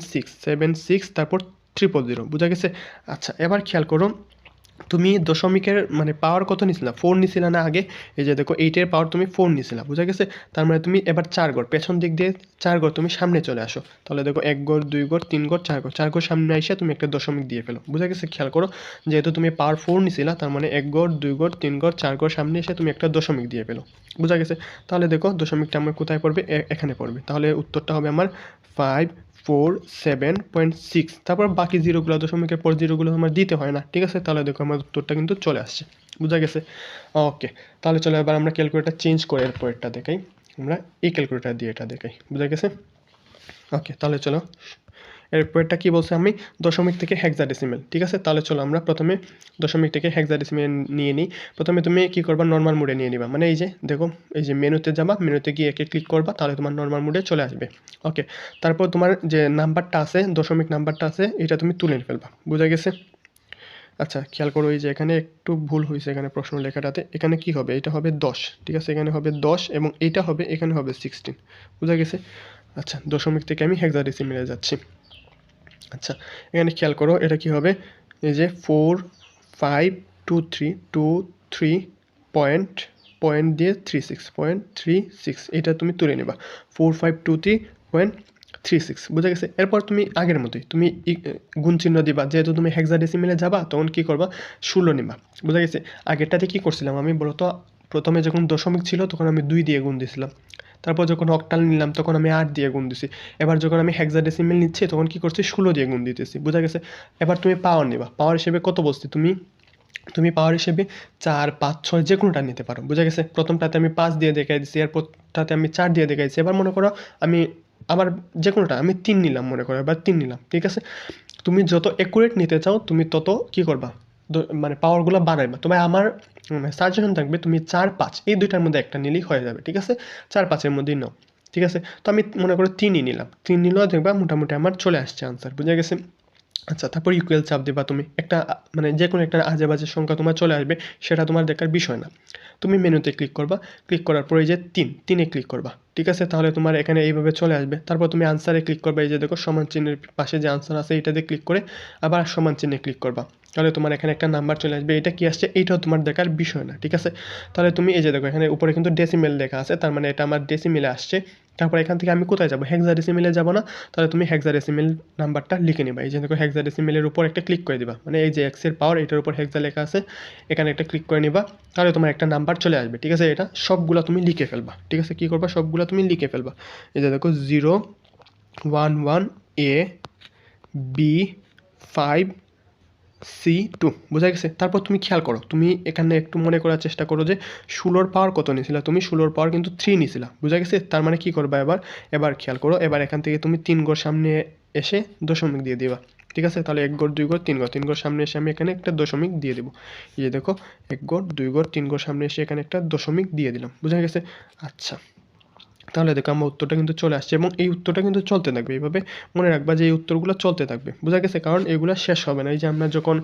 6, তারপর 000, বুঝা গেছে? আচ্ছা, এবার খেয়াল করো, তুমি দশমিকের মানে পাওয়ার কত নিছিলা? 4 নিছিলা না আগে? এই যে দেখো 8 এর পাওয়ার তুমি 4 নিছিলা, বুঝা গেছে? তার মানে তুমি এবার 4 ঘর পেছন দিক দিয়ে 4 ঘর তুমি সামনে চলে আসো। তাহলে দেখো 1 ঘর, 2 ঘর, 3 ঘর, 4 ঘর, 4 ঘর সামনে আইসা তুমি একটা দশমিক দিয়ে ফেলো, বুঝা গেছে? খেয়াল করো, যেহেতু তুমি পাওয়ার 4 নিছিলা, তার মানে 1 ঘর, 2 ঘর, 3 ঘর, 4 ঘর সামনে এসে তুমি একটা দশমিক দিয়ে ফেলো, বুঝা গেছে? তাহলে দেখো দশমিকটা আমার কোথায় পড়বে? এখানে পড়বে। তাহলে উত্তরটা হবে আমার 547.6। তারপর বাকি জিরোগুলো, দশমিকের পর জিরোগুলো আমার দিতে হয় না, ঠিক আছে? তাহলে দেখো আমার উত্তরটা কিন্তু চলে আসছে, বুঝা গেছে? ওকে, তাহলে চলো এবার আমরা ক্যালকুলেটর চেঞ্জ করে এরপর এটা দেখাই। আমরা এই ক্যালকুলেটর দিয়ে এটা দেখাই, বুঝা গেছে? ওকে, তাহলে চলো এরপরটা কি বলছে? আমি দশমিক থেকে হেক্সাডেসিমেল, ঠিক আছে? তাহলে চলো আমরা প্রথমে দশমিক থেকে হেক্সাডেসিমেল নিয়ে নিই। প্রথমে তুমি কি করবা? নর্মাল মোডে নিয়ে নিবা, মানে এই যে দেখো, এই যে মেনুতে যাবা, মেনুতে গিয়ে একে ক্লিক করবা, তাহলে তোমার নর্মাল মোডে চলে আসবে। ওকে, তারপর তোমার যে নাম্বারটা আছে, দশমিক নাম্বারটা আছে, এটা তুমি তুলে ফেলবা, বুঝা গেছে? আচ্ছা, খেয়াল করো, এই যে এখানে একটু ভুল হয়েছে, এখানে প্রশ্ন লেখাটাতে এখানে কি হবে? এটা হবে 10, ঠিক আছে? এখানে হবে 10 এবং এইটা হবে, এখানে হবে 16, বুঝা গেছে? আচ্ছা, দশমিক থেকে আমি হেক্সাডেসিমেলে যাচ্ছি। আচ্ছা, এখানে খেয়াল করো, এটা কি হবে? এই যে 4, 5, 2, 3 পয়েন্ট দিয়ে 36.36, এটা তুমি তুলে নেবা। 4523.36, বুঝা গেছে? এরপর তুমি আগের মতোই তুমি গুণ চিহ্ন দিবা, যেহেতু তুমি হেক্সাডেসিমেলে যাবা, তখন কি করবা? 16 নিবা, বুঝা গেছে? আগেরটাতে কি করছিলাম আমি বলতো? প্রথমে যখন দশমিক ছিল তখন আমি 2 দিয়ে গুণ দিছিলাম, তারপর যখন অক্টাল নিলাম তখন আমি 8 দিয়ে গুণ দিছি। এবার যখন আমি হেক্সাডেসিমেল নিচ্ছি তখন কি করছি? 16 দিয়ে গুণ দিতেছি, বুঝা গেছে? এবার তুমি পাওয়ার নিবা। পাওয়ার হিসেবে কত বলছি? তুমি পাওয়ার হিসেবে 4, 5, 6 যে কোনোটা নিতে পারো, বুঝা গেছে? প্রথমটাতে আমি 5 দিয়ে দেখাই দিছি, এরপরটাতে আমি 4 দিয়ে দেখাইছি। এবার মনে করো আমি আবার যে কোনোটা আমি 3 নিলাম, মনে করো এবার 3 নিলাম, ঠিক আছে? তুমি যত অ্যাকুরেট নিতে চাও তুমি তত কি করবা? মানে পাওয়ারগুলো বাড়াইবা। তবে আমার সাজেশন থাকবে তুমি 4, 5 এই দুইটার মধ্যে একটা নিলেই হয়ে যাবে, ঠিক আছে? 4, 5 এর মধ্যেই নাও, ঠিক আছে? তো আমি মনে করো 3ই নিলাম, 3 নিলেও দেখবা মোটামুটি আমার চলে আসছে আনসার, বুঝা গেছে? আচ্ছা, তারপর ইকুয়াল চাপ দিবা তুমি। একটা মানে যে কোনো একটা আজে বাজে সংখ্যা তোমার চলে আসবে, সেটা তোমার দেখার বিষয় না। তুমি মেনুতে ক্লিক করবা, ক্লিক করার পরে এই যে 3 এ ক্লিক করবা, ঠিক আছে? তাহলে তোমার এখানে এইভাবে চলে আসবে। তারপর তুমি আনসারে ক্লিক করবা, এই যে দেখো সমান চিহ্নের পাশে যে আনসার আছে এটাতে ক্লিক করে আবার সমান চিহ্নে ক্লিক করবা, তাহলে তোমার এখানে একটা নাম্বার চলে আসবে। এটা কি আসছে এইটাও তোমার দেখার বিষয় না, ঠিক আছে? তাহলে তুমি এই যে দেখো এখানে উপরে কিন্তু ডেসিমেল লেখা আছে, তার মানে এটা আমার ডেসিমেলে আসছে। তারপর এখান থেকে আমি কোথায় যাবো? হেক্সাডেসিমেলে যাবো না? তাহলে তুমি হেক্সাডেসিমেল নাম্বারটা লিখে নিবা। এই যে দেখো হেক্সাডেসিমেলের উপর একটা ক্লিক করে দিবা, মানে এই যে এক্স এর পাওয়ার এটার উপর হেক্সা লেখা আছে, এখানে একটা ক্লিক করে নিবা, তাহলে তোমার একটা নাম্বার চলে আসবে, ঠিক আছে? এটা সবগুলা তুমি লিখে ফেলবা, ঠিক আছে? কি করবা? সবগুলা তুমি লিখে ফেলবা। এই যে দেখো 0, 1, 1, A, B5C2 বোঝা গেছে। তারপর তুমি খেয়াল করো, তুমি এখানে একটু মনে করার চেষ্টা করো যে 16 পাওয়ার কত নিয়েছিলা, তুমি 16 পাওয়ার কিন্তু 3 নিয়েছিলা, বোঝা গেছে। তার মানে কি করবা, এবার খেয়াল করো, এবার এখান থেকে তুমি 3 ঘর সামনে এসে দশমিক দিয়ে দিবা, ঠিক আছে। তাহলে 1 ঘর 2 ঘর 3 ঘর, 3 ঘর সামনে এসে আমি এখানে একটা দশমিক দিয়ে দেবো। এই যে দেখো 1 ঘর 2 ঘর 3 ঘর সামনে এসে এখানে একটা দশমিক দিয়ে দিলাম, বোঝা গেছে। আচ্ছা, তাহলে দেখো আমার উত্তরটা কিন্তু চলে আসছে, এবং এই উত্তরটা কিন্তু চলতে থাকবে, এইভাবে মনে রাখবা যে এই উত্তরগুলো চলতে থাকবে, বোঝা গেছে। কারণ এগুলো শেষ হবে না। এই যে আমরা যখন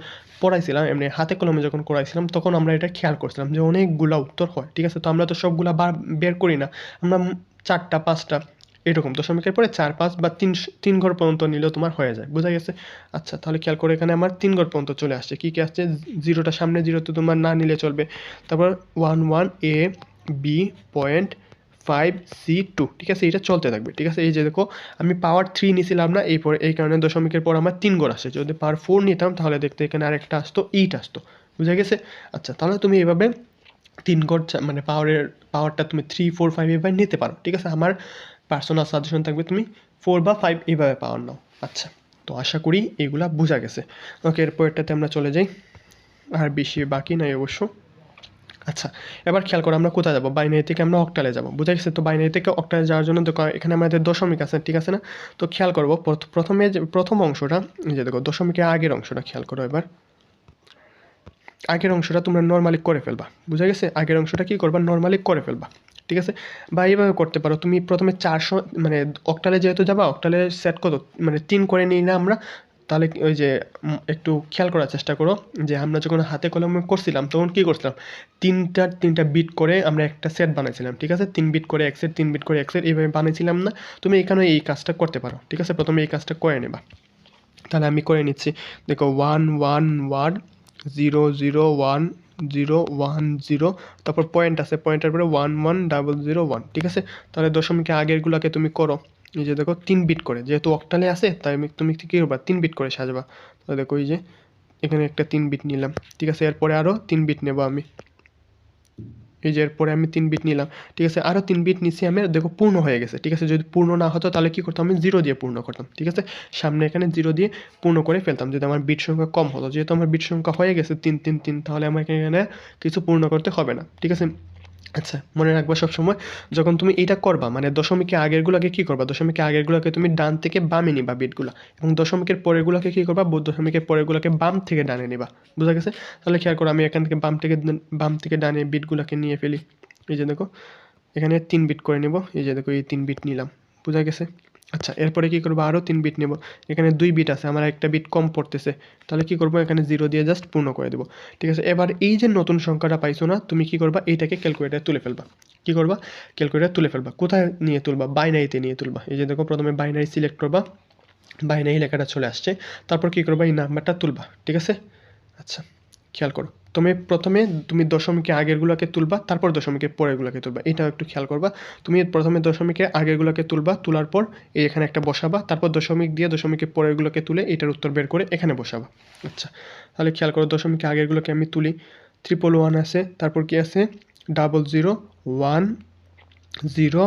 পড়াইছিলাম এমনি হাতে কলমে যখন করাইছিলাম তখন আমরা এটা খেয়াল করছিলাম যে অনেকগুলা উত্তর হয়, ঠিক আছে। তো আমরা তো সবগুলা বের করি না, আমরা 4টা 5টা এরকম দশমিকের পরে 4 5 বা 3 ঘর পর্যন্ত নিলেও তোমার হয়ে যায়, বোঝা গেছে। আচ্ছা, তাহলে খেয়াল করে এখানে আমার 3 ঘর পর্যন্ত চলে আসছে। কি কি আসছে, জিরোটা সামনে, জিরো তো তোমার না নিলে চলবে। তারপর 1 1 A B পয়েন্ট 5C2, ঠিক আছে। এটা চলতে থাকবে, ঠিক আছে। এই যে দেখো আমি পাওয়ার 3 নিছিলাম না, এই কারণে দশমিকের পর আমার 3 ঘর আসে। যদি পাওয়ার 4 নিতাম তাহলে দেখতে এখানে আরেকটা আসতো, 8 আসতো, বুঝা গেছে। আচ্ছা, তাহলে তুমি এইভাবে 3 ঘর মানে পাওয়ারটা তুমি 3 4 5 এভাবে নিতে পারো, ঠিক আছে। আমার পার্সোনাল সাজেশন থাকবে তুমি 4 বা 5 এইভাবে পাওয়ার নাও। আচ্ছা, তো আশা করি এগুলা বোঝা গেছে। ওকে, এরপরটাতে আমরা চলে যাই, আর বেশি বাকি নাই অবশ্য। আচ্ছা, এবার খেয়াল করো আমরা কোথায় যাবো, বাইনারি থেকে আমরা অক্টালে যাবো, বুঝা গেছে। তো বাইনারি থেকে অক্টালে যাওয়ার জন্য দেখো এখানে আমাদের দশমিক আছে, ঠিক আছে না। তো খেয়াল করবো প্রথমে যে প্রথম অংশটা, এই যে দেখো দশমিকের আগের অংশটা খেয়াল করো। এবার আগের অংশটা তোমরা নর্মালি করে ফেলবা, বুঝা গেছে। আগের অংশটা কি করবা, নর্মালি করে ফেলবা, ঠিক আছে। বা এইভাবে করতে পারো, তুমি প্রথমে 400 মানে অক্টালে যেহেতু যাবা, অক্টালে সেট কত মানে 3 করে নিই না আমরা। তাহলে ওই যে একটু খেয়াল করার চেষ্টা করো যে আমরা যখন হাতে কলমে করছিলাম তখন কী করছিলাম, তিনটা বিট করে আমরা একটা সেট বানাইছিলাম, ঠিক আছে। 3 বিট করে এক সেট, 3 বিট করে এক সেট, এইভাবে বানিয়েছিলাম না। তুমি এখানে এই কাজটা করতে পারো, ঠিক আছে। প্রথমে এই কাজটা করে নেবা। তাহলে আমি করে নিচ্ছি, দেখো 1 1 1 0 0 1 0 1 0, তারপর পয়েন্ট আছে, পয়েন্টের পরে 1 1 0 0 1, ঠিক আছে। তাহলে দশমিকে আগেরগুলোকে তুমি করো। এই যে দেখো 3 বিট করে, যেহেতু অক্টালে আছে তাই তুমি কী করবা, 3 বিট করে সাজাবা। তাহলে দেখো এই যে এখানে একটা 3 বিট নিলাম, ঠিক আছে। এরপরে আরও 3 বিট নেব আমি, এই যে এরপরে আমি 3 বিট নিলাম, ঠিক আছে। আরও 3 বিট নিচ্ছি আমি, দেখো পূর্ণ হয়ে গেছে, ঠিক আছে। যদি পূর্ণ না হতো তাহলে কী করতাম, আমি 0 দিয়ে পূর্ণ করতাম, ঠিক আছে। সামনে এখানে 0 দিয়ে পূর্ণ করে ফেলতাম যদি আমার বিট সংখ্যা কম হতো। যেহেতু আমার বিট সংখ্যা হয়ে গেছে 3 3 3, তাহলে আমাকে এখানে কিছু পূর্ণ করতে হবে না, ঠিক আছে। আচ্ছা, মনে রাখবা সবসময় যখন তুমি এটা করবা, মানে দশমিকের আগেরগুলোকে কী করবা, দশমিকের আগেরগুলোকে তুমি ডান থেকে বামে নিবা বিটগুলা, এবং দশমিকের পরেরগুলোকে কী করবা, দশমিকের পরেরগুলোকে বাম থেকে ডানে নিবা, বুঝা গেছে। তাহলে খেয়াল করো আমি এখান থেকে বাম থেকে ডানে বিটগুলোকে নিয়ে ফেলি। এই যে দেখো এখানে 3 বিট করে নেব, এই যে দেখো এই 3 বিট নিলাম, বুঝা গেছে। আচ্ছা, এরপরে কী করবো, আরও 3 বিট নেব। এখানে 2 বিট আছে, আমার একটা বিট কম পড়তেছে, তাহলে কী করবো, এখানে 0 দিয়ে জাস্ট পূর্ণ করে দেবো, ঠিক আছে। এবার এই যে নতুন সংখ্যাটা পাইছো না, তুমি কী করবা, এইটাকে ক্যালকুলেটারে তুলে ফেলবা। কী করবা, ক্যালকুলেটারে তুলে ফেলবা। কোথায় নিয়ে তুলবা, বাইনারিতে নিয়ে তুলবা। এই যে দেখো প্রথমে বাইনারি সিলেক্ট করবা, বাইনারি লেখাটা চলে আসছে। তারপর কী করবা, এই নাম্বারটা তুলবা, ঠিক আছে। আচ্ছা, খেয়াল করো, প্রথমে তুমি দশমিকের আগেরগুলোকে তুলবা, তারপর দশমিকের পরেরগুলোকে তুলবা, এটাও একটু খেয়াল করবা। তুমি প্রথমে দশমিকের আগেরগুলোকে তুলবা, তোলার পর এখানে একটা বসাবা, তারপর দশমিক দিয়ে দশমিকের পরেরগুলোকে তুলে এটার উত্তর বের করে এখানে বসাবা। আচ্ছা, তাহলে খেয়াল করো দশমিকের আগেরগুলোকে আমি তুলি, 111 আছে, তারপর কি আছে 00 1 0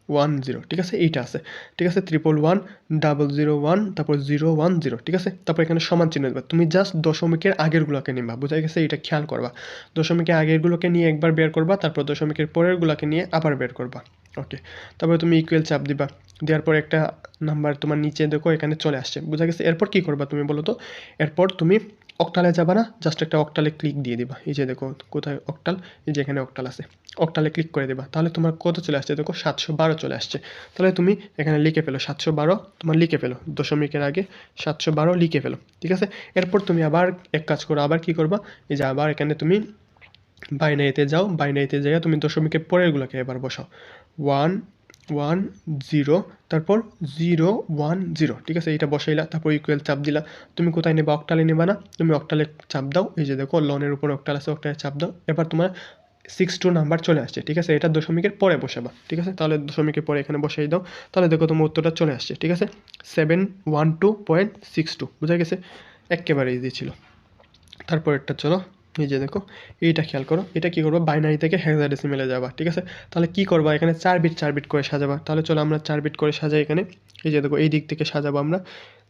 1 0, ঠিক আছে। এইটা আছে, ঠিক আছে। 111 001 1, তারপর 0 1 0, ঠিক আছে। তারপর এখানে সমান চিহ্ন দেবা, তুমি জাস্ট দশমিকের আগেরগুলোকে নিবা, বোঝা গেছে। এটা খেয়াল করবা, দশমিকের আগেরগুলোকে নিয়ে একবার বের করবা, তারপর দশমিকের পরেরগুলোকে নিয়ে আবার বের করবা। ওকে, তারপরে তুমি ইকুয়াল চাপ দিবা, দেওয়ার পর একটা নাম্বার তোমার নিচে দেখো এখানে চলে আসছে, বোঝা গেছে। এরপর কী করবা তুমি বলো তো, এরপর তুমি অক্টালে যাবা না, জাস্ট একটা অক্টালে ক্লিক দিয়ে দিবা। এই যে দেখো কোথায় অক্টাল, এই যে এখানে অক্টাল আছে, অক্টালে ক্লিক করে দেবা। তাহলে তোমার কত চলে আসছে, দেখো 712 চলে আসছে। তাহলে তুমি এখানে লিখে ফেলো 712, তোমার লিখে ফেলো দশমিকের আগে 712 লিখে ফেলো, ঠিক আছে। এরপর তুমি আবার এক কাজ করো, আবার কি করবা, এই যে আবার এখানে তুমি বাইনারিতে যাও, বাইনারিতে যাইয়া তুমি দশমিকের পরেরগুলোকে এবার বসাও, 1 1 0, তারপর 0 1 0, ঠিক আছে। এটা বসাইলা, তারপর ইকুয়াল চাপ দিলা। তুমি কোথায় নেবা, অক্টালে নেবা না, তুমি অক্টালে চাপ দাও। এই যে দেখো লনের উপর অক্টাল আছে, অক্টালে চাপ দাও। এবার তোমার 62 নাম্বার চলে আসছে, ঠিক আছে। এটা দশমিকের পরে বসাবা, ঠিক আছে। তাহলে দশমিকের পরে এখানে বসাই দাও, তাহলে দেখো তোমার উত্তরটা চলে আসছে, ঠিক আছে। 712.62, বোঝা গেছে। একেবারে ইজি ছিল। তারপরেরটা চলো, এই যে দেখো এইটা খেয়াল করো, এটা কী করবো, বাইনারি থেকে হেক্সাডেসিমেলে যাবা, ঠিক আছে। তাহলে কী করবা, এখানে 4 বিট করে সাজাবা। তাহলে চলো আমরা 4 বিট করে সাজাই এখানে। এই যে দেখো এই দিক থেকে সাজাবো আমরা,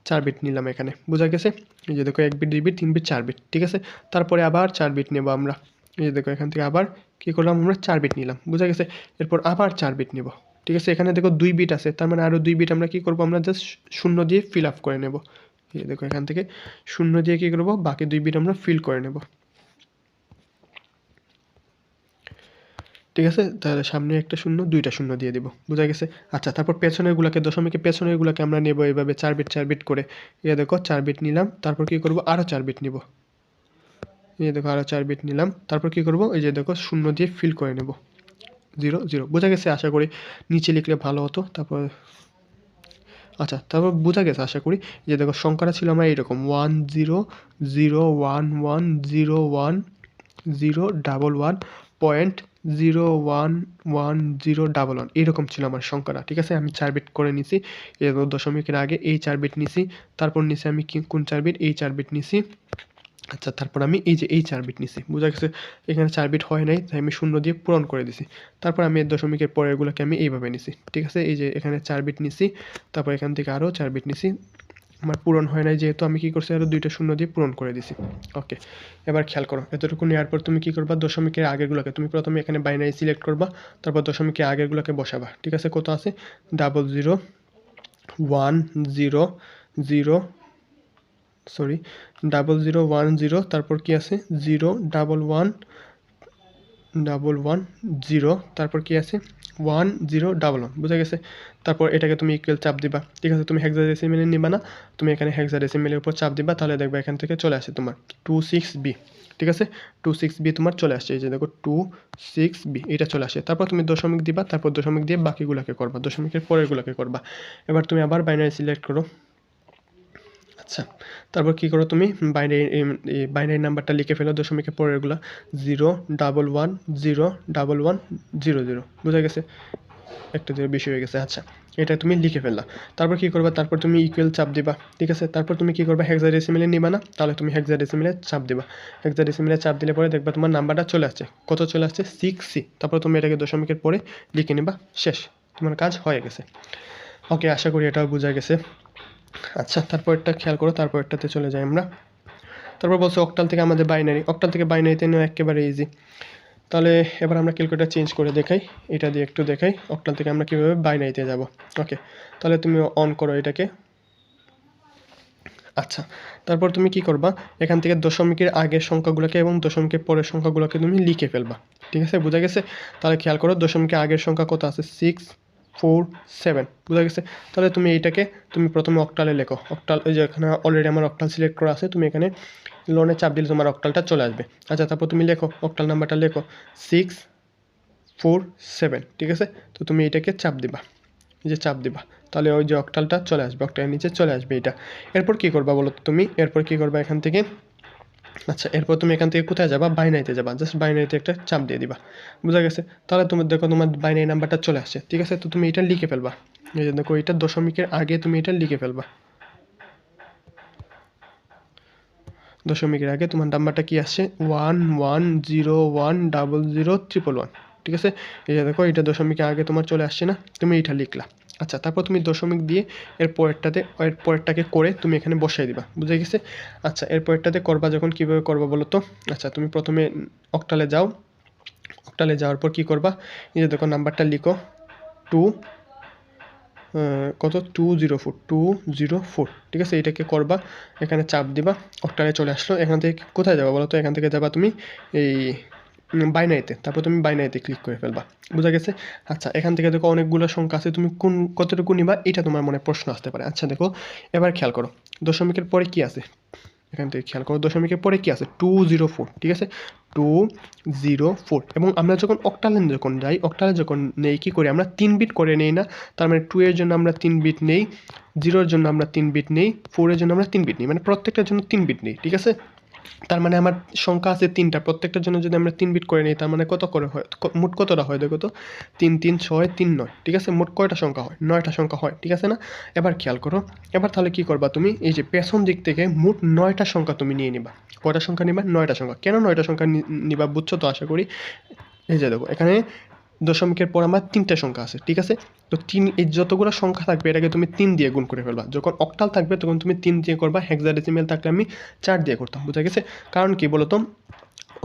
4 বিট নিলাম এখানে, বোঝা গেছে? এই যে দেখো 1 বিট 2 বিট 3 বিট 4 বিট, ঠিক আছে? তারপরে আবার 4 বিট নেব আমরা, এই যে দেখো এখান থেকে আবার কী করলাম আমরা 4 বিট নিলাম, বোঝা গেছে? এরপর আবার 4 বিট নেব, ঠিক আছে? এখানে দেখো 2 বিট আছে, তার মানে আরও 2 বিট আমরা কী করবো, আমরা জাস্ট শূন্য দিয়ে ফিল আপ করে নেব। এই দেখো এখান থেকে শূন্য দিয়ে কী করবো, বাকি 2 বিট আমরা ফিল করে নেব, ঠিক আছে? তাহলে সামনে একটা শূন্য, 2টা শূন্য দিয়ে দিব, বোঝা গেছে? আচ্ছা, তারপর পেছনেরগুলোকে, দশমিকের পেছনেরগুলোকে আমরা নেব এইভাবে 4 বিট 4 বিট করে। এই দেখো 4 বিট নিলাম, তারপর কী করব, আরও 4 বিট নিব, এই দেখো আরও 4 বিট নিলাম, তারপর কী করব, এই যে দেখো শূন্য দিয়ে ফিল করে নেব, 0 0, বোঝা গেছে? আশা করি নিচে লিখলে ভালো হতো। তারপর আচ্ছা, তারপর বোঝা গেছে আশা করি। যে দেখো সংখ্যাটা ছিল আমার এইরকম 1 0 0 1 1 0 1 0 1 1 পয়েন্ট 0 1 1 0 1 1, এইরকম ছিল আমার সংখ্যাটা, ঠিক আছে? আমি 4 বিট করে নিছি, এরপর দশমিকের আগে এই 4 বিট নিছি, তারপর নিছি আমি কোন 4 বিট, এই 4 বিট নিছি। আচ্ছা, তারপর আমি এই যে এই 4 বিট নিছি, বোঝা গেছে? এখানে 4 বিট হয় নাই, তাই আমি শূন্য দিয়ে পূরণ করে দিছি। তারপর আমি এর দশমিকের পরেরগুলোকে আমি এইভাবে নিছি, ঠিক আছে? এই যে এখানে 4 বিট নিছি, তারপর এখান থেকে আরও 4 বিট নিছি, আমার পূরণ হয় নাই যেহেতু আমি কী করছি, আরও 2টা শূন্য দিয়ে পূরণ করে দিছি। ওকে, এবার খেয়াল করো, এতটুকু নেওয়ার পর তুমি কী করবা, দশমিকের আগেরগুলোকে তুমি প্রথমে এখানে বাইনারি সিলেক্ট করবা, তারপর দশমিকের আগেরগুলোকে বসাবা, ঠিক আছে? কত আছে, 00 1 0 0, সরি 00 1 0, তারপর কি আছে 0 1 1 1 1 0, তারপর কি আছে 1 0 1 1, বোঝা গেছে? তারপর এটাকে তুমি ইকুয়াল চাপ দিবা, ঠিক আছে? তুমি হেক্সাডেসিমেলে নিবা না, তুমি এখানে হেক্সাডেসিমেলের উপর চাপ দিবা, তাহলে দেখবে এখান থেকে চলে আসে তোমার 26B, ঠিক আছে? 26B তোমার চলে আসছে, এই যে দেখো 26B এটা চলে আসে। তারপর তুমি দশমিক দিবা, তারপর দশমিক দিয়ে বাকিগুলোকে করবা, দশমিকের পরেরগুলোকে করবা। এবার তুমি আবার বাইনারি সিলেক্ট করো। আচ্ছা, তারপর কী করো, তুমি বাইনারি নাম্বারটা লিখে ফেলো, দশমিকের পরেরগুলো 0 1 1 0 1 1 0 0, বোঝা গেছে? একটা 0 বেশি হয়ে গেছে। আচ্ছা, এটা তুমি লিখে ফেললা। তারপর কী করবা, তারপর তুমি ইকুয়াল চাপ দিবা, ঠিক আছে? তারপর তুমি কী করবা, হেক্সাডেসিমেলে নিবা না, তাহলে তুমি হেক্সাডেসিমেলে চাপ দিবা। হেক্সাডেসিমেলে চাপ দিলে পরে দেখবা তোমার নাম্বারটা চলে আসছে, কত চলে আসছে, 6C। তারপর তুমি এটাকে দশমিকের পরে লিখে নিবা, শেষ, তোমার কাজ হয়ে গেছে। ওকে, আশা করি এটাও বোঝা গেছে। আচ্ছা, তারপরটা খেয়াল করো, তারপরটাতে চলে যাই আমরা। তারপর বলছে অক্টাল থেকে আমাদের বাইনারি, অক্টাল থেকে বাইনারিতে নেওয়া একেবারে ইজি। তাহলে এবার আমরা ক্যালকুলেটর চেঞ্জ করে দেখাই, এটা দিয়ে একটু দেখাই অক্টাল থেকে আমরা কীভাবে বাইনারিতে যাব। ওকে, তাহলে তুমি অন করো এটাকে। আচ্ছা, তারপর তুমি কি করবা, এখান থেকে দশমিকের আগের সংখ্যাগুলোকে এবং দশমিকের পরের সংখ্যাগুলোকে তুমি লিখে ফেলবা, ঠিক আছে? বোঝা গেছে? তাহলে খেয়াল করো, দশমিকের আগের সংখ্যা কত আছে, 6 4 7, বোঝা গেছে? তাহলে তুমি এইটাকে তুমি প্রথমে অক্টালে লেখো, অক্টাল, ওই যে এখানে অলরেডি আমার অক্টাল সিলেক্ট করা আছে, তুমি এখানে লোনে চাপ দিলে তোমার অক্টালটা চলে আসবে। আচ্ছা, তারপর তুমি লেখো অক্টাল নাম্বারটা লেখো 6 4 7, ঠিক আছে? তো তুমি এটাকে চাপ দিবা, এই যে চাপ দিবা, তাহলে ওই যে অক্টালটা চলে আসবে, অক্টালের নিচে চলে আসবে এটা। এরপর কী করবা বলো তো তুমি, এরপর কী করবা এখান থেকে, আচ্ছা, এরপর তুমি এখান থেকে কোথায় যাবা, বাইনারিতে যাবা, জাস্ট বাইনারিতে একটা চাপ দিয়ে দিবা, বোঝা গেছে? তাহলে তুমি দেখো তোমার বাইনারি নাম্বারটা চলে আসছে, ঠিক আছে? তো তুমি এটা লিখে ফেলবা, এই যে দেখো এটা দশমিকের আগে তুমি এটা লিখে ফেলবা, দশমিকের আগে তোমার নাম্বারটা কি আসছে, 1 1 0 1 0 0 1 1, ঠিক আছে? এই যে দেখো এটা দশমিকের আগে তোমার চলে আসছে না, তুমি এটা লিখলা। আচ্ছা, তারপর তুমি দশমিক দিয়ে এর পরেরটাকে করে তুমি এখানে বসাই দিবা, বুঝে গেছে? আচ্ছা, এর পরেরটাতে করবা যখন, কীভাবে করবা বলো তো? আচ্ছা, তুমি প্রথমে অক্টালে যাও, অক্টালে যাওয়ার পর কী করবা, এই যে দেখো নাম্বারটা লিখো 2 কত 204 204, ঠিক আছে? এটাকে করবা, এখানে চাপ দিবা, অক্টালে চলে আসলো। এখান থেকে কোথায় যাবা বলো তো, এখান থেকে যাবা তুমি এই বাইনারিতে, তারপর তুমি বাইনারিতে ক্লিক করে ফেলবা, বোঝা গেছে? আচ্ছা, এখান থেকে দেখো অনেকগুলো সংখ্যা আছে, তুমি কতটুকু নিবা এটা তোমার মনে প্রশ্ন আসতে পারে। আচ্ছা, দেখো এবার খেয়াল করো, দশমিকের পরে কি আছে, এখান থেকে খেয়াল করো দশমিকের পরে কি আছে, 204, ঠিক আছে? 204, এবং আমরা যখন অক্টালে যখন যাই, অক্টালে যখন নেই কী করি আমরা, 3 বিট করে নেই না? তার মানে 2 এর জন্য আমরা 3 বিট নেই, 0 এর জন্য আমরা 3 বিট নেই, 4 এর জন্য আমরা 3 বিট নিই, মানে প্রত্যেকটার জন্য 3 বিট নেই, ঠিক আছে? তার মানে আমার সংখ্যা আছে 3টা, প্রত্যেকটার জন্য যদি আমরা 3 বিট করে নিই, তার মানে কত করে হয়, মোট কতটা হয় দেখো তো, 3 3 6 3 9, ঠিক আছে? মোট কয়টা সংখ্যা হয়, 9টা সংখ্যা হয়, ঠিক আছে না? এবার খেয়াল করো, এবার তাহলে কী করবা তুমি, এই যে পেছন দিক থেকে মোট 9টা সংখ্যা তুমি নিয়ে নিবা। কয়টা সংখ্যা নিবা, 9টা সংখ্যা। কেন 9টা সংখ্যা নিবা বুঝছো তো আশা করি। এই যে দেখো এখানে দশমিকের পর আমার 3টা সংখ্যা আছে, ঠিক আছে? তো 3 এই যতগুলো সংখ্যা থাকবে এটাকে তুমি 3 দিয়ে গুণ করে ফেলবা। যখন অক্টাল থাকবে তখন তুমি 3 দিয়ে করবা, হেক্সাডেসিমেল থাকলে আমি 4 দিয়ে করতাম। বুঝা গেছে? কারণ কি বলো তো,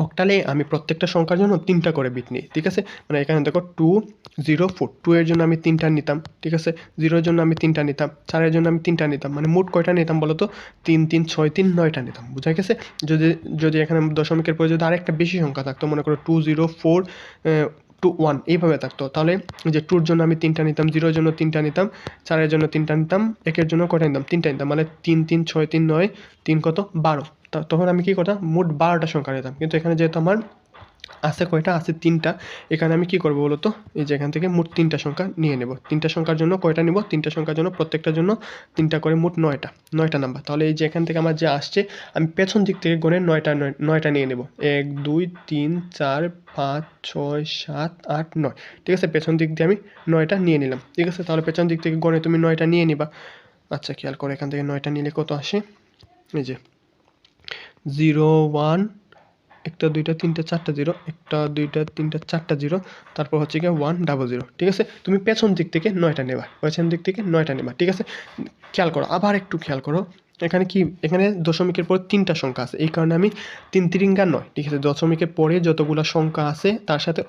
অক্টালে আমি প্রত্যেকটা সংখ্যার জন্য 3টা করে বিট নিই, ঠিক আছে? মানে এখানে দেখো 2 0 4, 2 এর জন্য আমি 3টা নিতাম, ঠিক আছে? 0 এর জন্য আমি 3টা নিতাম, 4 এর জন্য আমি 3টা নিতাম, মানে মোট কয়টা নিতাম বলো তো? 3 3 6 3 9টা নিতাম। বুঝা গেছে? যদি যদি এখানে দশমিকের পরে যদি আরেকটা বেশি সংখ্যা থাকতো, মনে করো 2 0 4 2 1 এইভাবে থাকতো, তাহলে যে 2 এর জন্য আমি 3টা নিতাম, 0 এর জন্য 3টা নিতাম, 4 এর জন্য 3টা নিতাম, 1 এর জন্য কয়টা নিতাম? 3টা নিতাম, মানে 3 3 6 3 9 3 কত 12। তখন আমি কি করতাম? মোট 12টা সংখ্যা নিতাম। কিন্তু এখানে যেহেতু আমার আছে কয়টা? আছে 3টা। এখানে আমি কি করব বলো তো? এই যে এখান থেকে মোট 3টা সংখ্যা নিয়ে নেব। 3টা সংখ্যার জন্য কয়টা নিব? 3টা সংখ্যার জন্য প্রত্যেকটার জন্য 3টা করে, মোট 9টা নাম্বার। তাহলে এই যে এখান থেকে আমার যে আসছে, আমি পেছন দিক থেকে গুনে 9টা নিয়ে নেব। 1 2 3 4 5 6 7 8 9, ঠিক আছে? পেছন দিক দিয়ে আমি 9টা নিয়ে নিলাম, ঠিক আছে? তাহলে পেছন দিক থেকে গুনে তুমি 9টা নিয়ে নিবা। আচ্ছা, খেয়াল করো এখান থেকে 9টা নিলে কত আসে? এই যে 0 1, একটা 2টা 3টা 4টা 0, একটা 2টা 3টা 4টা 0, তারপর হচ্ছে গিয়ে 1 ডাবল 0, ঠিক আছে? তুমি পেছন দিক থেকে 9টা নেবা, পেছন দিক থেকে 9টা নেবা, ঠিক আছে? খেয়াল করো, আবার একটু খেয়াল করো, এখানে কি, এখানে দশমিকের পর 3টা সংখ্যা আছে, এই কারণে আমি 3 3 9, ঠিক আছে? দশমিকের পরে যতগুলো সংখ্যা আছে তার সাথে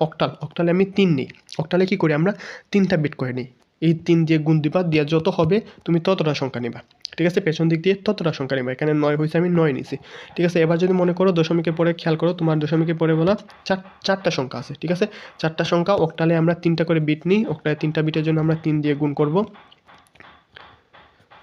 অক্টালে আমি 3 নিই। অক্টালে কি করি আমরা? 3টা বিট করে নিই। এই 3 দিয়ে গুণ দিবা, দিয়া যত হবে তুমি ততটা সংখ্যা নিবা, ঠিক আছে? পেছন দিক দিয়ে ততটা সংখ্যা নিবা। এখানে 9 হয়েছে, আমি 9 নিছি, ঠিক আছে? এবার যদি মনে করো দশমিকের পরে, খেয়াল করো তোমার দশমিকের পরে বলা 4টা সংখ্যা আছে, ঠিক আছে? 4টা সংখ্যা, অক্টালে আমরা 3টা করে বিট নিই। অক্টালে 3টা বিটের জন্য আমরা 3 দিয়ে গুণ করব,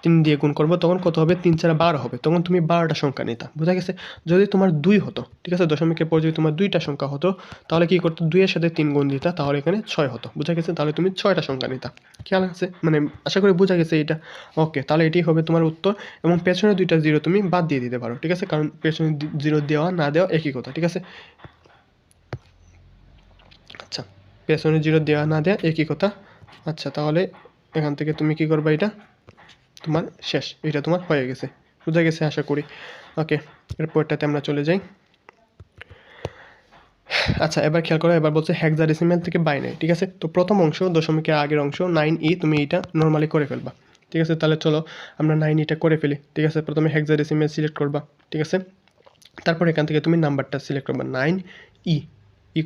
3 দিয়ে গুণ করবো, তখন কত হবে? 3 4 12 হবে। তখন তুমি 12টা সংখ্যা নিতা। বোঝা গেছে? যদি তোমার 2 হতো, ঠিক আছে? দশমিকের পর যদি তোমার 2টা সংখ্যা হতো, তাহলে কি করতো? 2 এর সাথে 3 গুণ দিতা, তাহলে এখানে 6 হতো। বুঝা গেছে? তাহলে তুমি 6টা সংখ্যা নিতা। খেয়াল আছে? মানে আশা করি বোঝা গেছে এটা। ওকে, তাহলে এটাই হবে তোমার উত্তর। এবং পেছনে 2টা 0 তুমি বাদ দিয়ে দিতে পারো, ঠিক আছে? কারণ পেছনে 0 দেওয়া না দেওয়া একই কথা, ঠিক আছে? আচ্ছা, পেছনে 0 দেওয়া না দেওয়া একই কথা। আচ্ছা, তাহলে এখান থেকে তুমি কি করবা? এটা তোমার শেষ, এটা তোমার হয়ে গেছে। বুঝা গেছে আশা করি। ওকে, এরপরটাতে আমরা চলে যাই। আচ্ছা, এবার খেয়াল করো, এবার বলছে হেক্সাডেসিমেল থেকে বাইনারি, ঠিক আছে? তো প্রথম অংশ, দশমিকের আগের অংশ 9e, তুমি এটা নর্মালি করে ফেলবা, ঠিক আছে? তাহলে চলো আমরা 9eটা করে ফেলি, ঠিক আছে? প্রথমে হেক্সাডেসিমেল সিলেক্ট করবা, ঠিক আছে? তারপর এখান থেকে তুমি নাম্বারটা সিলেক্ট করবা, 9e,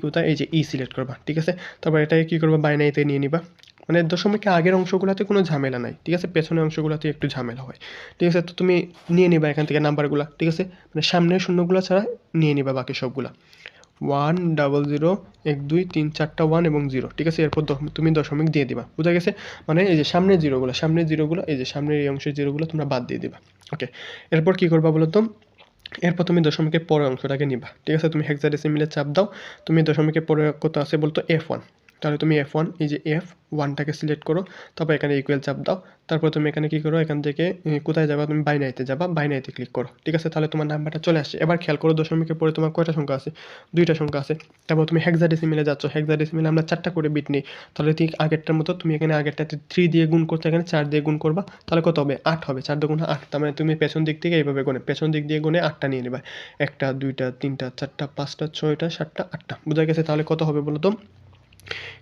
কোথায়? এই যে ই সিলেক্ট করবা, ঠিক আছে? তারপর এটাকে কী করবা? বাইনারিতে নিয়ে নিবা। মানে দশমিকের আগের অংশগুলোতে কোনো ঝামেলা নাই, ঠিক আছে? পেছনের অংশগুলোতে একটু ঝামেলা হয়, ঠিক আছে? তো তুমি নিয়ে নিবা এখান থেকে নাম্বারগুলো, ঠিক আছে? মানে সামনের শূন্যগুলো ছাড়া নিয়ে নিবা বাকি সবগুলা। 1 0 0 1 2 3 4টা 1 এবং 0, ঠিক আছে? এরপর তুমি দশমিক দিয়ে দিবা। বুঝা গেছে? মানে এই যে সামনের জিরোগুলো, এই যে সামনের এই অংশের জিরোগুলো তোমরা বাদ দিয়ে দিবা। ওকে, এরপর কী করবা বলো তো? এরপর তুমি দশমিকের পরের অংশটাকে নিবা, ঠিক আছে? তুমি হেক্সাডেসিমেলে চাপ দাও, তুমি দশমিকের পরে কত আছে বলতো? F1, তাহলে তুমি F1, এই যে F1টাকে সিলেক্ট করো, তারপর এখানে ইকুয়াল চাপ দাও, তারপর তুমি এখানে কী করো? এখান থেকে কোথায় যাবা? তুমি বাইনারিতে যাবা, বাইনারিতে ক্লিক করো, ঠিক আছে? তাহলে তোমার নাম্বারটা চলে আসছে। এবার খেয়াল করো, দশমিকের পরে তোমার কয়টা সংখ্যা আছে? 2টা সংখ্যা আছে। তারপর তুমি হেক্সাডেসিমেলে যাচ্ছ, হেক্সাডেসিমেলে আমরা 4টা করে বিট নিই, তাহলে ঠিক আগেরটার মতো তুমি এখানে আগেরটাতে 3 দিয়ে গুণ করতে, এখানে 4 দিয়ে গুণ করবা, তাহলে কত হবে? 8 হবে। 4 দুগুণ 8, তার মানে তুমি পেছন দিক থেকে এইভাবে গুনে, পেছন দিক দিয়ে গুনে 8টা নিয়ে নেবা। 1টা 2টা 3টা 4টা 5টা 6টা 7টা 8টা। বুঝা গেছে? তাহলে কত হবে বলো তো?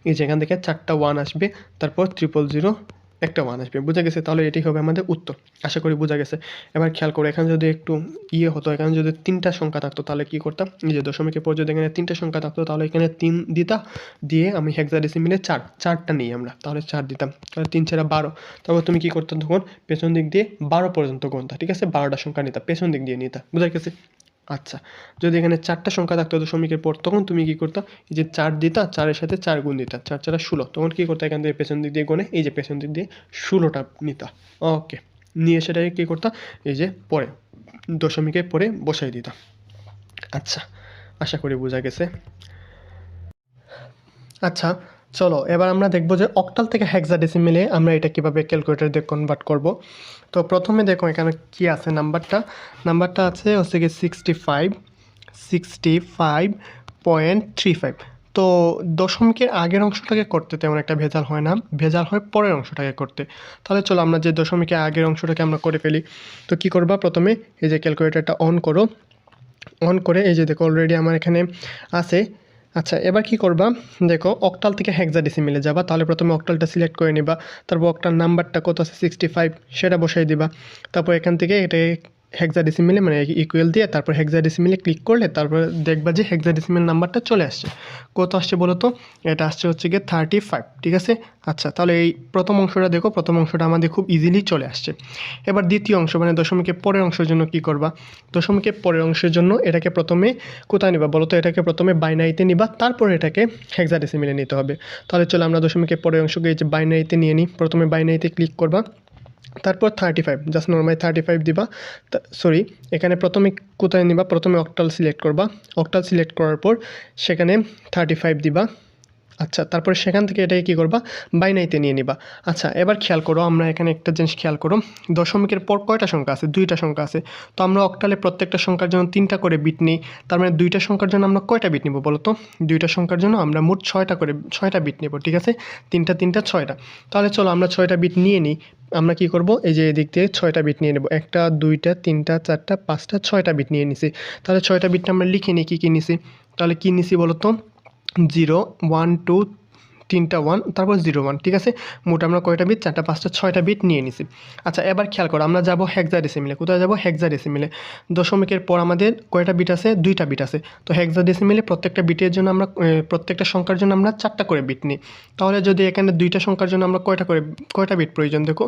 এই যে এখান থেকে 4টা 1 আসবে, তারপর 000 একটা 1 আসবে। বুঝা গেছে? তাহলে এটাই হবে আমাদের উত্তর। আশা করি বুঝা গেছে। এবার খেয়াল করো, এখানে যদি একটু হতো, এখানে যদি 3টা সংখ্যা থাকতো, তাহলে কী করতাম? এই যে দশমিকের পর যদি এখানে 3টা সংখ্যা থাকতো, তাহলে এখানে 3 দিতা, দিয়ে আমি হেক্সাডেসিমেলে 4টা নিই আমরা, তাহলে 4 দিতাম, তাহলে 3 4 12। তারপর তুমি কী করতাম? তখন পেছন দিক দিয়ে 12 পর্যন্ত গুনতা, ঠিক আছে? 12টা সংখ্যা নিতা, পেছন দিক দিয়ে নিতা। বুঝা গেছে? আচ্ছা, যদি এখানে 4টা সংখ্যা থাকতো দশমিকের পর, তখন তুমি কী করতা? এই যে 4 দিতা, 4-এর সাথে 4 গুণ দিতা, 4 4 16, তখন কী করতা? এখান থেকে পেছন দিক দিয়ে গুনে, এই যে পেছন দিক দিয়ে 16টা নিতা। ওকে, নিয়ে সেটাকে কী করতা? এই যে পরে দশমিকের পরে বসাই দিতা। আচ্ছা, আশা করি বোঝা গেছে। আচ্ছা, চলো এবার আমরা দেখব যে অক্টাল থেকে হেক্সাডেসিমেলে আমরা এটা কীভাবে ক্যালকুলেটর দিয়ে কনভার্ট করব। তো প্রথমে দেখো এখানে কি আছে, নাম্বারটা আছে হচ্ছে কি 65.35। তো দশমিকের আগের অংশটাকে করতে তেমন একটা ভেজাল হয় না, ভেজাল হয় পরের অংশটাকে করতে। তাহলে চলো আমরা যে দশমিকের আগের অংশটাকে আমরা করে ফেলি। তো কি করবা? প্রথমে এই যে ক্যালকুলেটরটা অন করো, অন করে এই যে দেখো অলরেডি আমার এখানে আছে আচ্ছা, এবার কি করবা, দেখো অক্টাল থেকে হেক্সাডেসিমেলে যাবা, তাহলে প্রথমে অক্টালটা সিলেক্ট করে নিবা, তারপর অক্টাল নাম্বারটা কত আছে 65 সেটা বসাই দিবা, তারপর এখান থেকে এটা হেক্সাডেসিমেলে মানে ইকুয়াল দিয়ে তারপর হেক্সাডেসিমেলে ক্লিক করলে তারপর দেখবা যে হেক্সাডেসিমেল নাম্বারটা চলে আসছে। কত আসছে বলো তো? এটা আসছে হচ্ছে গিয়ে 35, ঠিক আছে। আচ্ছা, তাহলে এই প্রথম অংশটা দেখো, প্রথম অংশটা আমাদের খুব ইজিলি চলে আসছে। এবার দ্বিতীয় অংশ মানে দশমিকের পরের অংশের জন্য কি করবা, দশমিকের পরের অংশের জন্য এটাকে প্রথমে কোথায় নিবা বলো তো? এটাকে প্রথমে বাইনারিতে নিবা, তারপর এটাকে হেক্সাডেসিমেলে নিতে হবে। তাহলে চলো আমরা দশমিকের পরের অংশকে এই যে বাইনারিতে নিয়ে নিই। প্রথমে বাইনারিতে ক্লিক করবা, তারপর 35 জাস্ট নর্মালি 35 দিবা। সরি, এখানে প্রথমে কোথায় নিবা, প্রথমে অক্টাল সিলেক্ট করবা, অক্টাল সিলেক্ট করার পর সেখানে 35 দিবা। আচ্ছা, তারপরে সেখান থেকে এটাকে কী করবা, বাইনারিতে নিয়ে নিবা। আচ্ছা, এবার খেয়াল করো, আমরা এখানে একটা জিনিস খেয়াল করো, দশমিকের পর কয়টা সংখ্যা আছে? দুইটা সংখ্যা আছে। তো আমরা অক্টালে প্রত্যেকটা সংখ্যার জন্য 3টা করে বিট নিই, তার মানে দুইটা সংখ্যার জন্য আমরা কয়টা বিট নিব বলো তো? দুইটা সংখ্যার জন্য আমরা মোট 6টা বিট নেব, ঠিক আছে, 3টা 3টা 6টা। তাহলে চলো আমরা 6টা বিট নিয়ে নিই। আমরা কি করব, এই যে এদিক থেকে 6টা বিট নিয়ে নেব, 1টা 2টা 3টা 4টা 5টা 6টা বিট নিয়ে নিছি। তাহলে 6টা বিটটা আমরা লিখে নিই কী কী নিছি। তাহলে কী নিছি বলো তো? 0 1 2 3টা 1 তারপর 0 1, ঠিক আছে। মোট আমরা কয়টা বিট? 4টা 5টা 6টা বিট নিয়ে নিছি। আচ্ছা, এবার খেয়াল করো, আমরা যাব হেক্সাডেসিমেলে। কোথায় যাব? হেক্সাডেসিমেলে। দশমিকের পর আমাদের কয়টা বিট আছে? 2টা বিট আছে। তো হেক্সাডেসিমেলে প্রত্যেকটা বিটের জন্য আমরা প্রত্যেকটা সংখ্যার জন্য আমরা 4টা করে বিট নিই। তাহলে যদি এখানে 2টা সংখ্যার জন্য আমরা কয়টা বিট প্রয়োজন? দেখো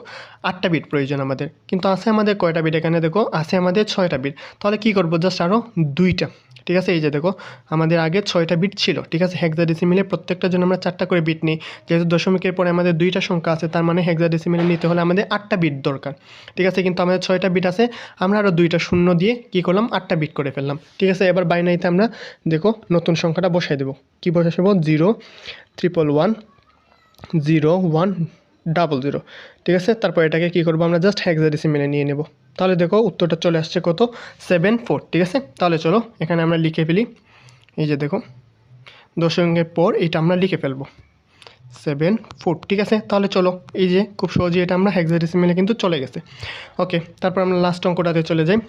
8টা বিট প্রয়োজন আমাদের, কিন্তু আছে আমাদের কয়টা বিট? এখানে দেখো আছে আমাদের 6টা বিট। তাহলে কি করব, জাস্ট আরও 2টা, ঠিক আছে। এই যে দেখো আমাদের আগে 6টা বিট ছিল, ঠিক আছে। হেক্সাডেসিমেলে প্রত্যেকটার জন্য আমরা 4টা করে বিট নিই। যেহেতু দশমিকের পরে আমাদের 2টা সংখ্যা আছে, তার মানে হেক্সাডেসিমেলে নিতে হলে আমাদের 8টা বিট দরকার, ঠিক আছে। কিন্তু আমাদের 6টা বিট আছে, আমরা আরও 2টা শূন্য দিয়ে কী করলাম, 8টা বিট করে ফেললাম, ঠিক আছে। এবার বাইনারিতে আমরা দেখো নতুন সংখ্যাটা বসাই দেবো। কী বসাবো? 0 111 0 1 00, ঠিক আছে। তারপর এটাকে কী করবো, আমরা জাস্ট হেক্সাডেসিমেলে নিয়ে নেব। তাহলে দেখো উত্তরটা চলে আসছে কত? 74, ঠিক আছে। তাহলে চলো এখানে আমরা লিখে ফেলি। এই যে দেখো দশমিকের পর এটা আমরা লিখে ফেলবো 74, ঠিক আছে। তাহলে চলো এই যে খুব সহজেই এটা আমরা হেক্সাডেসিমেলে কিন্তু চলে গেছে। ওকে, তারপর আমরা লাস্ট অঙ্কটাতে চলে যাই।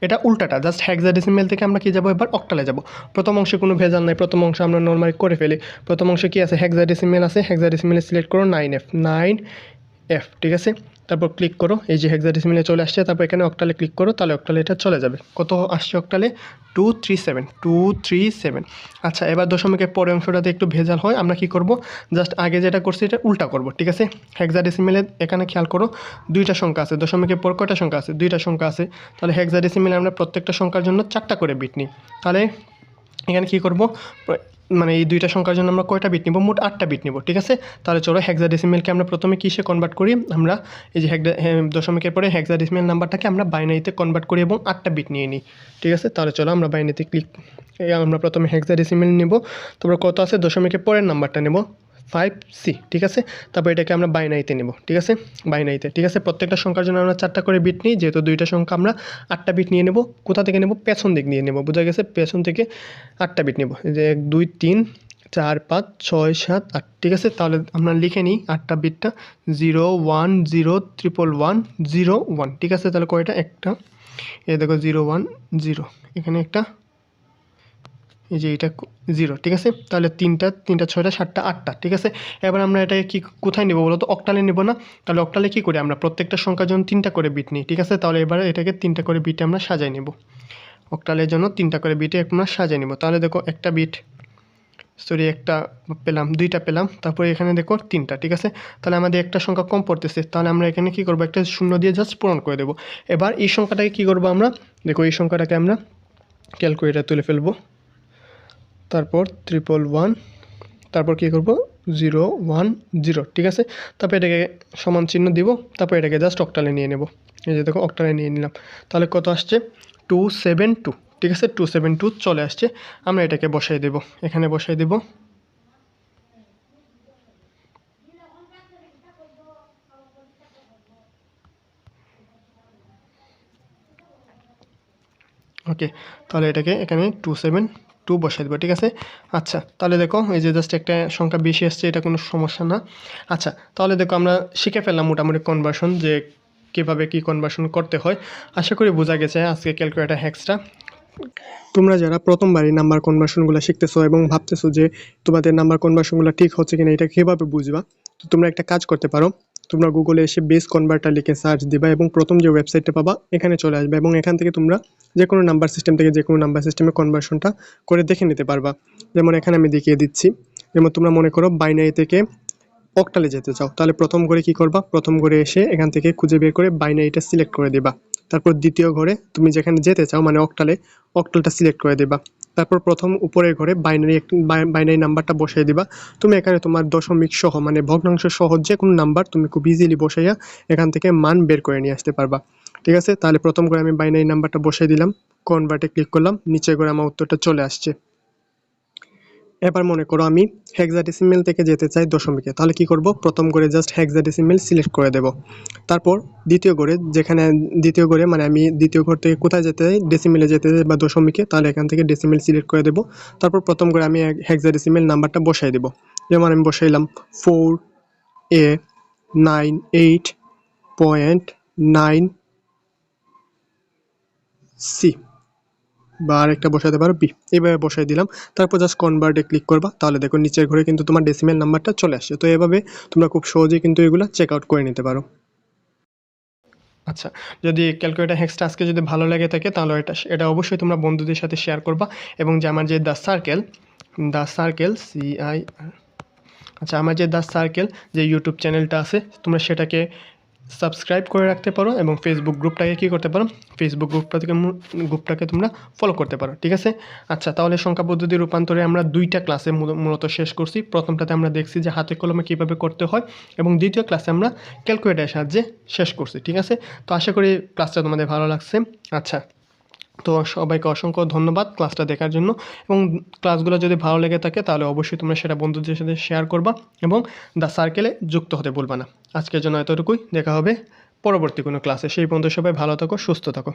এটা উল্টাটা, জাস্ট হেক্সাডেসিমেল থেকে আমরা কি যাব, এবার অক্টালে যাব। প্রথম অংশে কোনো ভেজাল নাই, প্রথম অংশ আমরা নর্মালি করে ফেলি। প্রথম অংশে কি আছে? হেক্সাডেসিমেল আছে, হেক্সাডেসিমেলে সিলেক্ট করো 9F, ঠিক আছে। তারপর ক্লিক করো, এই যে হেক্সাডেসিমেলে চলে আসছে। তারপর এখানে অক্টালে ক্লিক করো, তাহলে অক্টালে এটা চলে যাবে। কত আসছে অক্টালে? 237। আচ্ছা, এবার দশমিকের পরের অংশটাতে একটু ভেজাল হয়, আমরা কি করব, জাস্ট আগে যেটা করছি এটা উল্টা করব, ঠিক আছে। হেক্সাডেসিমেলে এখানে খেয়াল করো 2টা সংখ্যা আছে, দশমিকের পর কয়টা সংখ্যা আছে? 2টা সংখ্যা আছে। তাহলে হেক্সাডেসিমেলে আমরা প্রত্যেকটা সংখ্যার জন্য 4টা করে বিট নিই। তাহলে এখানে কী করব, মানে এই 2টা সংখ্যার জন্য আমরা কয়টা বিট নিব? মোট 8টা বিট নিব, ঠিক আছে। তাহলে চলো হেক্সাডেসিমেলকে আমরা প্রথমে কিসে কনভার্ট করি, আমরা এই যে দশমিকের পরে হেক্সাডেসিমেল নাম্বারটাকে আমরা বাইনারিতে কনভার্ট করি এবং 8টা বিট নিয়ে নিই, ঠিক আছে। তাহলে চলো আমরা বাইনারিতে আমরা প্রথমে হেক্সাডেসিমেল নেব, তারপর কত আছে দশমিকের পরের নাম্বারটা নেব 5C, ঠিক আছে। তারপর এটাকে আমরা বাইনারিতে নেব, ঠিক আছে, বাইনারিতে, ঠিক আছে। প্রত্যেকটা সংখ্যার জন্য আমরা 4টা করে বিট নিই, যেহেতু 2টা সংখ্যা আমরা 8টা বিট নিয়ে নেব। কোথা থেকে নেব? পেছন দিক নিয়ে নেব, বোঝা গেছে, পেছন থেকে 8টা বিট নেব। যে 1 2 3 4 5 6 7 8, ঠিক আছে। তাহলে আমরা লিখে নিই 8টা বিটটা 0 1 0 111 0 1, ঠিক আছে। তাহলে কয়টা? একটা, এই দেখো 0 1 0, এখানে একটা, এই যে এটা 0, ঠিক আছে। তাহলে 3টা 6টা 7টা 8টা, ঠিক আছে। এবার আমরা এটাকে কি কোথায় নেব বলো তো? অক্টালে নেব না? তাহলে অক্টালে কী করি, আমরা প্রত্যেকটা সংখ্যার জন্য 3টা করে বিট নিই, ঠিক আছে। তাহলে এবারে এটাকে 3টা করে বিটে আমরা সাজাই নেব। অক্টালের জন্য 3টা করে বিটে আমরা সাজিয়ে নেব। তাহলে দেখো একটা বিট, সরি একটা পেলাম, 2টা পেলাম, তারপরে এখানে দেখো 3টা, ঠিক আছে। তাহলে আমাদের একটা সংখ্যা কম পড়তেছে, তাহলে আমরা এখানে কী করবো, একটা শূন্য দিয়ে জাস্ট পূরণ করে দেবো। এবার এই সংখ্যাটাকে কী করবো আমরা, দেখো এই সংখ্যাটাকে আমরা ক্যালকুলেটার তুলে ফেলবো, তারপর 111, তারপর কী করবো 0 1 0, ঠিক আছে। তারপর এটাকে সমান চিহ্ন দিব, তারপর এটাকে জাস্ট অক্টালে নিয়ে নেব। এই যে দেখো অক্টালে নিয়ে নিলাম। তাহলে কত আসছে? 272, ঠিক আছে, 272 চলে আসছে। আমরা এটাকে বসাই দেব, এখানে বসাই দেব। ওকে, তাহলে এটাকে এখানে 272 বসাই দেবো, ঠিক আছে। আচ্ছা, তাহলে দেখো এই যে জাস্ট একটা সংখ্যা বেশি আসছে, এটা কোনো সমস্যা না। আচ্ছা, তাহলে দেখো আমরা শিখে ফেললাম মোটামুটি কনভার্সন, যে কীভাবে কী কনভার্সন করতে হয়। আশা করি বোঝা গেছে আজকে ক্যালকুলেটর হ্যাক্সটা। তোমরা যারা প্রথমবারই নাম্বার কনভার্সনগুলো শিখতেছো এবং ভাবতেছো যে তোমাদের নাম্বার কনভার্সনগুলো ঠিক হচ্ছে কিনা এটা কিভাবে বুঝবা, তো তোমরা একটা কাজ করতে পারো। তোমরা গুগলে এসে বেস কনভার্টার লিখে সার্চ দিবা এবং প্রথম যে ওয়েবসাইটটা পাবা এখানে চলে আসবে এবং এখান থেকে তোমরা যে কোনো নাম্বার সিস্টেম থেকে যে কোনো নাম্বার সিস্টেমে কনভার্সনটা করে দেখে নিতে পারবা। যেমন এখানে আমি দেখিয়ে দিচ্ছি। যেমন তোমরা মনে করো বাইনারি থেকে অক্টালে যেতে চাও, তাহলে প্রথম ঘরে কি করবা, প্রথম ঘরে এসে এখান থেকে খুঁজে বের করে বাইনারিটা সিলেক্ট করে দিবা। তারপর দ্বিতীয় ঘরে তুমি যেখানে যেতে চাও মানে অক্টালে, অক্টালটা সিলেক্ট করে দিবা। তারপর প্রথম উপরের ঘরে বাইনারি নাম্বারটা বসাই দিবা। তুমি এখানে তোমার দশমিক সহ মানে ভগ্নাংশ সহ যে কোনো নাম্বার তুমি খুব ইজিলি বসাইয়া এখান থেকে মান বের করে নিয়ে আসতে পারবা। ঠিক আছে, তাহলে প্রথম ঘরে আমি বাইনারি নাম্বারটা বসাই দিলাম, কনভার্টে ক্লিক করলাম, নিচের ঘরে আমার উত্তরটা চলে আসছে। এবার মনে করো আমি হেক্সাডেসিমেল থেকে যেতে চাই দশমিকে, তাহলে কি করব, প্রথম ঘরে জাস্ট হেক্সাডেসিমেল সিলেক্ট করে দেব। তারপর দ্বিতীয় ঘরে মানে আমি দ্বিতীয় ঘর থেকে কোথায় যেতে চাই, ডেসিমেলে যেতে চাই বা দশমিকে, তাহলে এখান থেকে ডেসিমেল সিলেক্ট করে দেব। তারপর প্রথম ঘরে আমি হেক্সাডেসিমেল নাম্বারটা বসাই দেব। যেমন আমি বসাইলাম 4A98.9C বা আরেকটা বসাতে পারো বি, এইভাবে বসাই দিলাম। তারপর জাস্ট কনভার্টে ক্লিক করবা, তাহলে দেখো নিচের ঘরে কিন্তু তোমার ডেসিমেল নাম্বারটা চলে আসছে। তো এভাবে তোমরা খুব সহজেই কিন্তু এগুলো চেক আউট করে নিতে পারো। আচ্ছা, যদি ক্যালকুলেটর হ্যাক্সটা আজকে যদি ভালো লেগে থাকে তাহলে এটা অবশ্যই তোমরা বন্ধুদের সাথে শেয়ার করবা এবং যে আমার যে দ্য সার্কেল CI, আচ্ছা আমার যে দ্য সার্কেল যে ইউটিউব চ্যানেলটা আছে তোমরা সেটাকে সাবস্ক্রাইব করে রাখতে পারো এবং ফেসবুক গ্রুপটাকে কী করতে পারো, ফেসবুক গ্রুপটাকে তোমরা ফলো করতে পারো। ঠিক আছে, আচ্ছা তাহলে সংখ্যা পদ্ধতি রূপান্তরে আমরা 2টা ক্লাসে মূলত শেষ করছি। প্রথমটাতে আমরা দেখছি যে হাতে কলমে কীভাবে করতে হয় এবং দ্বিতীয় ক্লাসে আমরা ক্যালকুলেটরের সাহায্যে শেষ করছি। ঠিক আছে, তো আশা করি ক্লাসটা তোমাদের ভালো লাগছে। আচ্ছা, তো সবাইকে অসংখ্য ধন্যবাদ ক্লাসটা দেখার জন্য এবং ক্লাসগুলো যদি ভালো লেগে থাকে তাহলে অবশ্যই তোমরা সেটা বন্ধুদের সাথে শেয়ার করবা এবং দ্য সার্কেলে যুক্ত হতে ভুলবা না। আজকের জন্য এতটুকুই, দেখা হবে পরবর্তী কোনো ক্লাসে। সেই পর্যন্ত সবাই ভালো থাকো, সুস্থ থাকো।